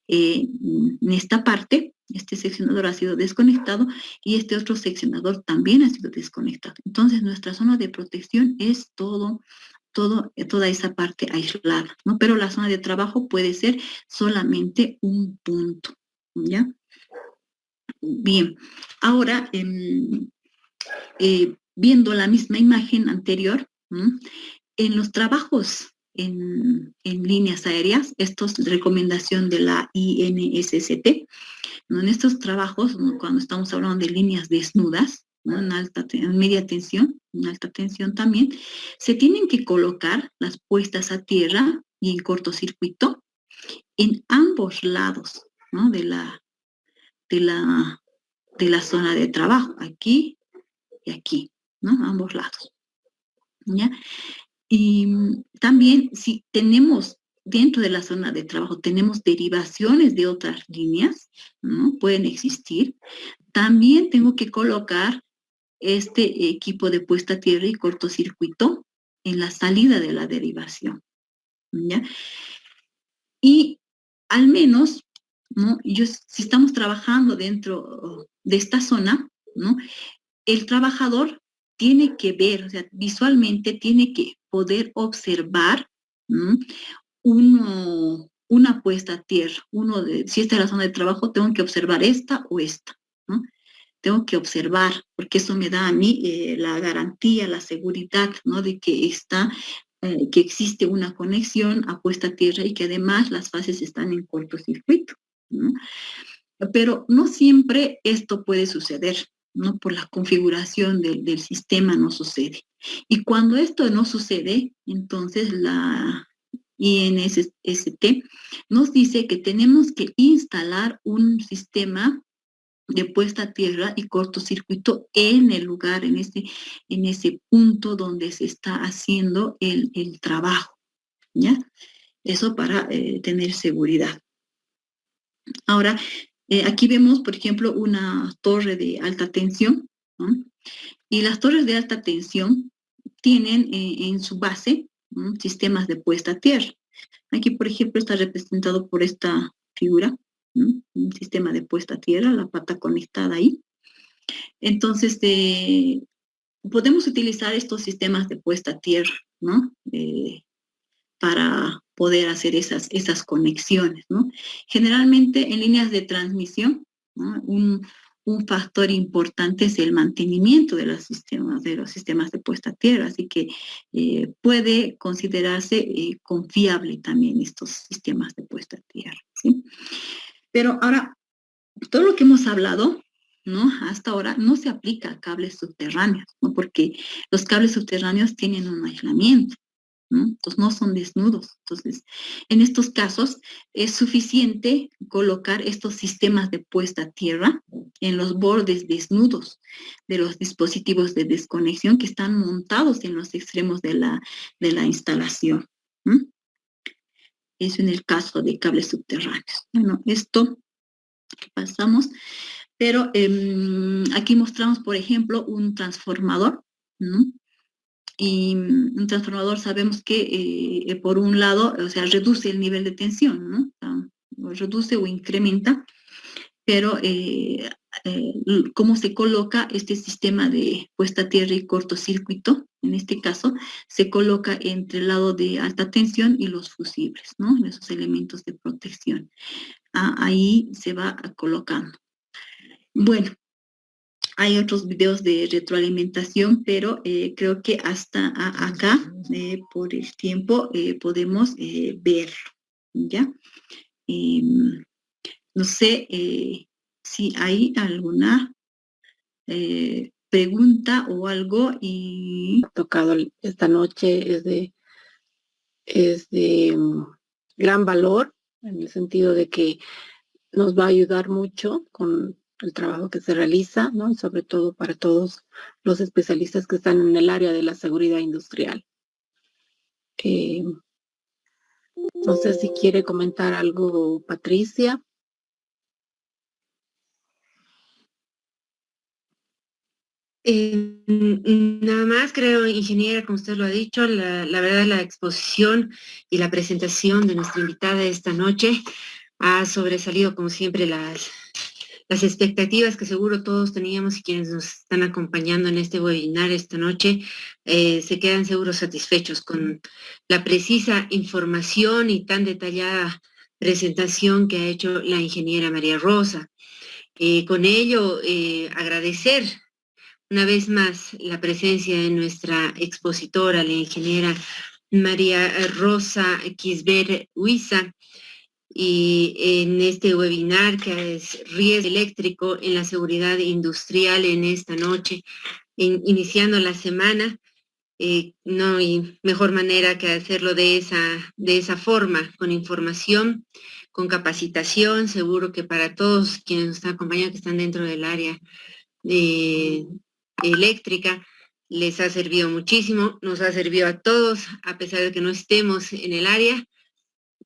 en esta parte, este seccionador ha sido desconectado y este otro seccionador también ha sido desconectado. Entonces, nuestra zona de protección es toda esa parte aislada, ¿no? Pero la zona de trabajo puede ser solamente un punto, ¿ya? Bien, ahora, viendo la misma imagen anterior, ¿no? En los trabajos en líneas aéreas, esto es recomendación de la INSST, ¿no? En estos trabajos, ¿no? Cuando estamos hablando de líneas desnudas, ¿no? En media tensión, en alta tensión también, se tienen que colocar las puestas a tierra y en cortocircuito en ambos lados, ¿no? de la zona de trabajo, aquí y aquí, ¿no? Ambos lados, ¿ya? Y también si tenemos dentro de la zona de trabajo, tenemos derivaciones de otras líneas, ¿no? Pueden existir. También tengo que colocar este equipo de puesta a tierra y cortocircuito en la salida de la derivación, ¿ya? Y al menos, ¿no? Si estamos trabajando dentro de esta zona, ¿no? El trabajador tiene que ver, o sea, visualmente tiene que poder observar, ¿no? Una puesta a tierra. Si esta es la zona de trabajo, tengo que observar esta o esta, ¿no? Tengo que observar, porque eso me da a mí la garantía, la seguridad, ¿no? De que que existe una conexión a puesta a tierra y que además las fases están en cortocircuito, ¿no? Pero no siempre esto puede suceder, ¿no? Por la configuración del sistema no sucede. Y cuando esto no sucede, entonces la INSST nos dice que tenemos que instalar un sistema de puesta a tierra y cortocircuito en el lugar, en ese punto donde se está haciendo el trabajo, ¿ya? Eso para tener seguridad. Ahora, aquí vemos, por ejemplo, una torre de alta tensión, ¿no? Y las torres de alta tensión tienen en su base, ¿no? Sistemas de puesta a tierra. Aquí, por ejemplo, está representado por esta figura, ¿no? Un sistema de puesta a tierra, la pata conectada ahí. Entonces, podemos utilizar estos sistemas de puesta a tierra, ¿no? Para poder hacer esas conexiones, ¿no? Generalmente en líneas de transmisión, ¿no? Un factor importante es el mantenimiento de los sistemas de puesta a tierra, así que puede considerarse confiable también estos sistemas de puesta a tierra, ¿sí? Pero ahora, todo lo que hemos hablado, ¿no? Hasta ahora no se aplica a cables subterráneos, ¿no? Porque los cables subterráneos tienen un aislamiento, ¿no? Entonces no son desnudos. Entonces, en estos casos es suficiente colocar estos sistemas de puesta a tierra en los bordes desnudos de los dispositivos de desconexión que están montados en los extremos de la instalación, ¿no? Eso en el caso de cables subterráneos. Bueno, esto pasamos, pero aquí mostramos, por ejemplo, un transformador, ¿no? Y un transformador sabemos que por un lado, o sea, reduce el nivel de tensión, ¿no? O reduce o incrementa, pero cómo se coloca este sistema de puesta a tierra y cortocircuito, en este caso, se coloca entre el lado de alta tensión y los fusibles, ¿no? Esos elementos de protección. Ahí se va colocando. Bueno, hay otros videos de retroalimentación, pero creo que hasta acá, por el tiempo, podemos verlo, ¿ya? No sé si hay alguna pregunta o algo. Tocado esta noche es de gran valor, en el sentido de que nos va a ayudar mucho con el trabajo que se realiza, ¿no? Y sobre todo para todos los especialistas que están en el área de la seguridad industrial. No sé si quiere comentar algo, Patricia. Nada más, creo, ingeniera, como usted lo ha dicho, la verdad, la exposición y la presentación de nuestra invitada esta noche ha sobresalido, como siempre, las expectativas que seguro todos teníamos, y quienes nos están acompañando en este webinar esta noche se quedan seguros satisfechos con la precisa información y tan detallada presentación que ha hecho la ingeniera María Rosa. Con ello, agradecer una vez más la presencia de nuestra expositora, la ingeniera María Rosa Quisber Huiza, y en este webinar que es riesgo eléctrico en la seguridad industrial en esta noche, iniciando la semana. No hay mejor manera que hacerlo de esa forma, con información, con capacitación. Seguro que para todos quienes nos están acompañando, que están dentro del área eléctrica, les ha servido muchísimo, nos ha servido a todos, a pesar de que no estemos en el área.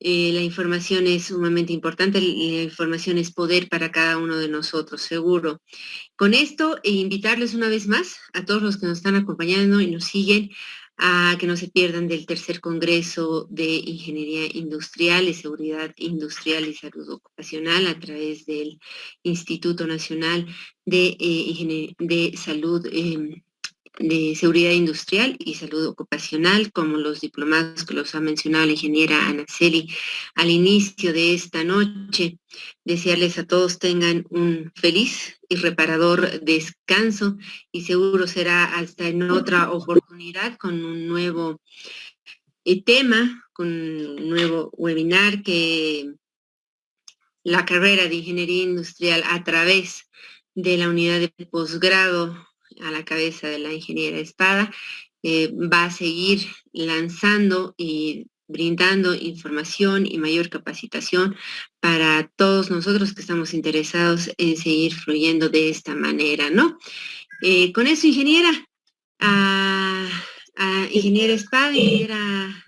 La información es sumamente importante, la información es poder para cada uno de nosotros, seguro. Con esto, invitarles una vez más a todos los que nos están acompañando y nos siguen, a que no se pierdan del tercer Congreso de Ingeniería Industrial y Seguridad Industrial y Salud Ocupacional a través del Instituto Nacional de Salud de Seguridad Industrial y Salud Ocupacional, como los diplomados que los ha mencionado la ingeniera Anaceli al inicio de esta noche. Desearles a todos tengan un feliz y reparador descanso, y seguro será hasta en otra oportunidad con un nuevo tema, con un nuevo webinar, que la carrera de Ingeniería Industrial a través de la unidad de posgrado a la cabeza de la ingeniera Espada va a seguir lanzando y brindando información y mayor capacitación para todos nosotros que estamos interesados en seguir fluyendo de esta manera, ¿no? Con eso, ingeniera, a ingeniera Espada, ingeniera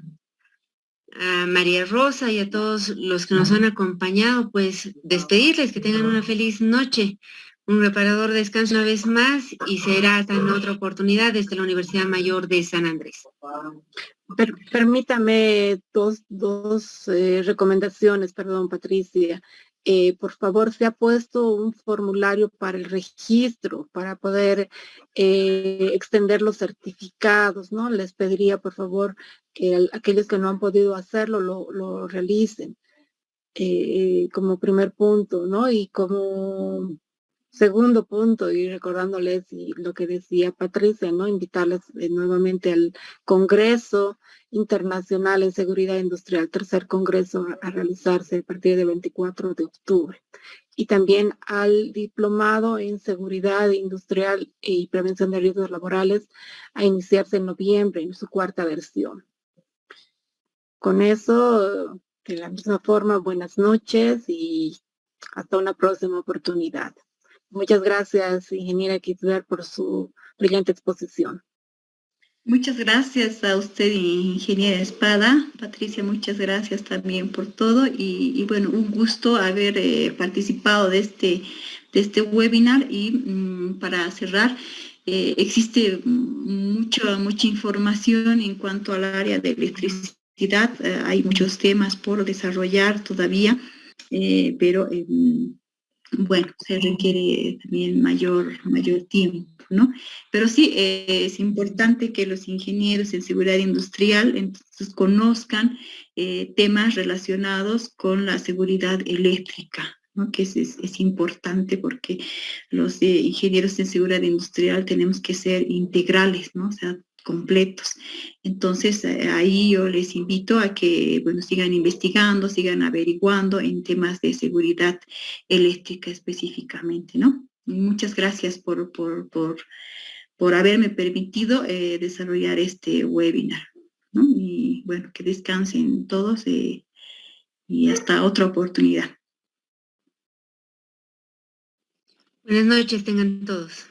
a María Rosa y a todos los que nos han acompañado, pues despedirles, que tengan una feliz noche, un reparador descanso una vez más, y será hasta en otra oportunidad desde la Universidad Mayor de San Andrés. Permítame dos recomendaciones, perdón, Patricia. Por favor, se ha puesto un formulario para el registro, para poder extender los certificados, ¿no? Les pediría, por favor, que aquellos que no han podido hacerlo lo realicen como primer punto, ¿no? Y como segundo punto, y recordándoles lo que decía Patricia, ¿no? Invitarles nuevamente al Congreso Internacional en Seguridad Industrial, tercer Congreso a realizarse a partir del 24 de octubre. Y también al Diplomado en Seguridad Industrial y Prevención de Riesgos Laborales a iniciarse en noviembre en su cuarta versión. Con eso, de la misma forma, buenas noches y hasta una próxima oportunidad. Muchas gracias, ingeniera Kitzler, por su brillante exposición. Muchas gracias a usted, ingeniera Espada. Patricia, muchas gracias también por todo y bueno, un gusto haber participado de este webinar y para cerrar, existe mucha información en cuanto al área de electricidad. Hay muchos temas por desarrollar todavía, pero bueno, se requiere también mayor tiempo, ¿no? Pero sí, es importante que los ingenieros en seguridad industrial entonces conozcan temas relacionados con la seguridad eléctrica, ¿no? Que es importante porque los ingenieros en seguridad industrial tenemos que ser integrales, ¿no? O sea, completos. Entonces, ahí yo les invito a que, bueno, sigan investigando, sigan averiguando en temas de seguridad eléctrica específicamente, ¿no? Y muchas gracias por haberme permitido desarrollar este webinar, ¿no? Y bueno, que descansen todos y hasta otra oportunidad. Buenas noches, tengan todos.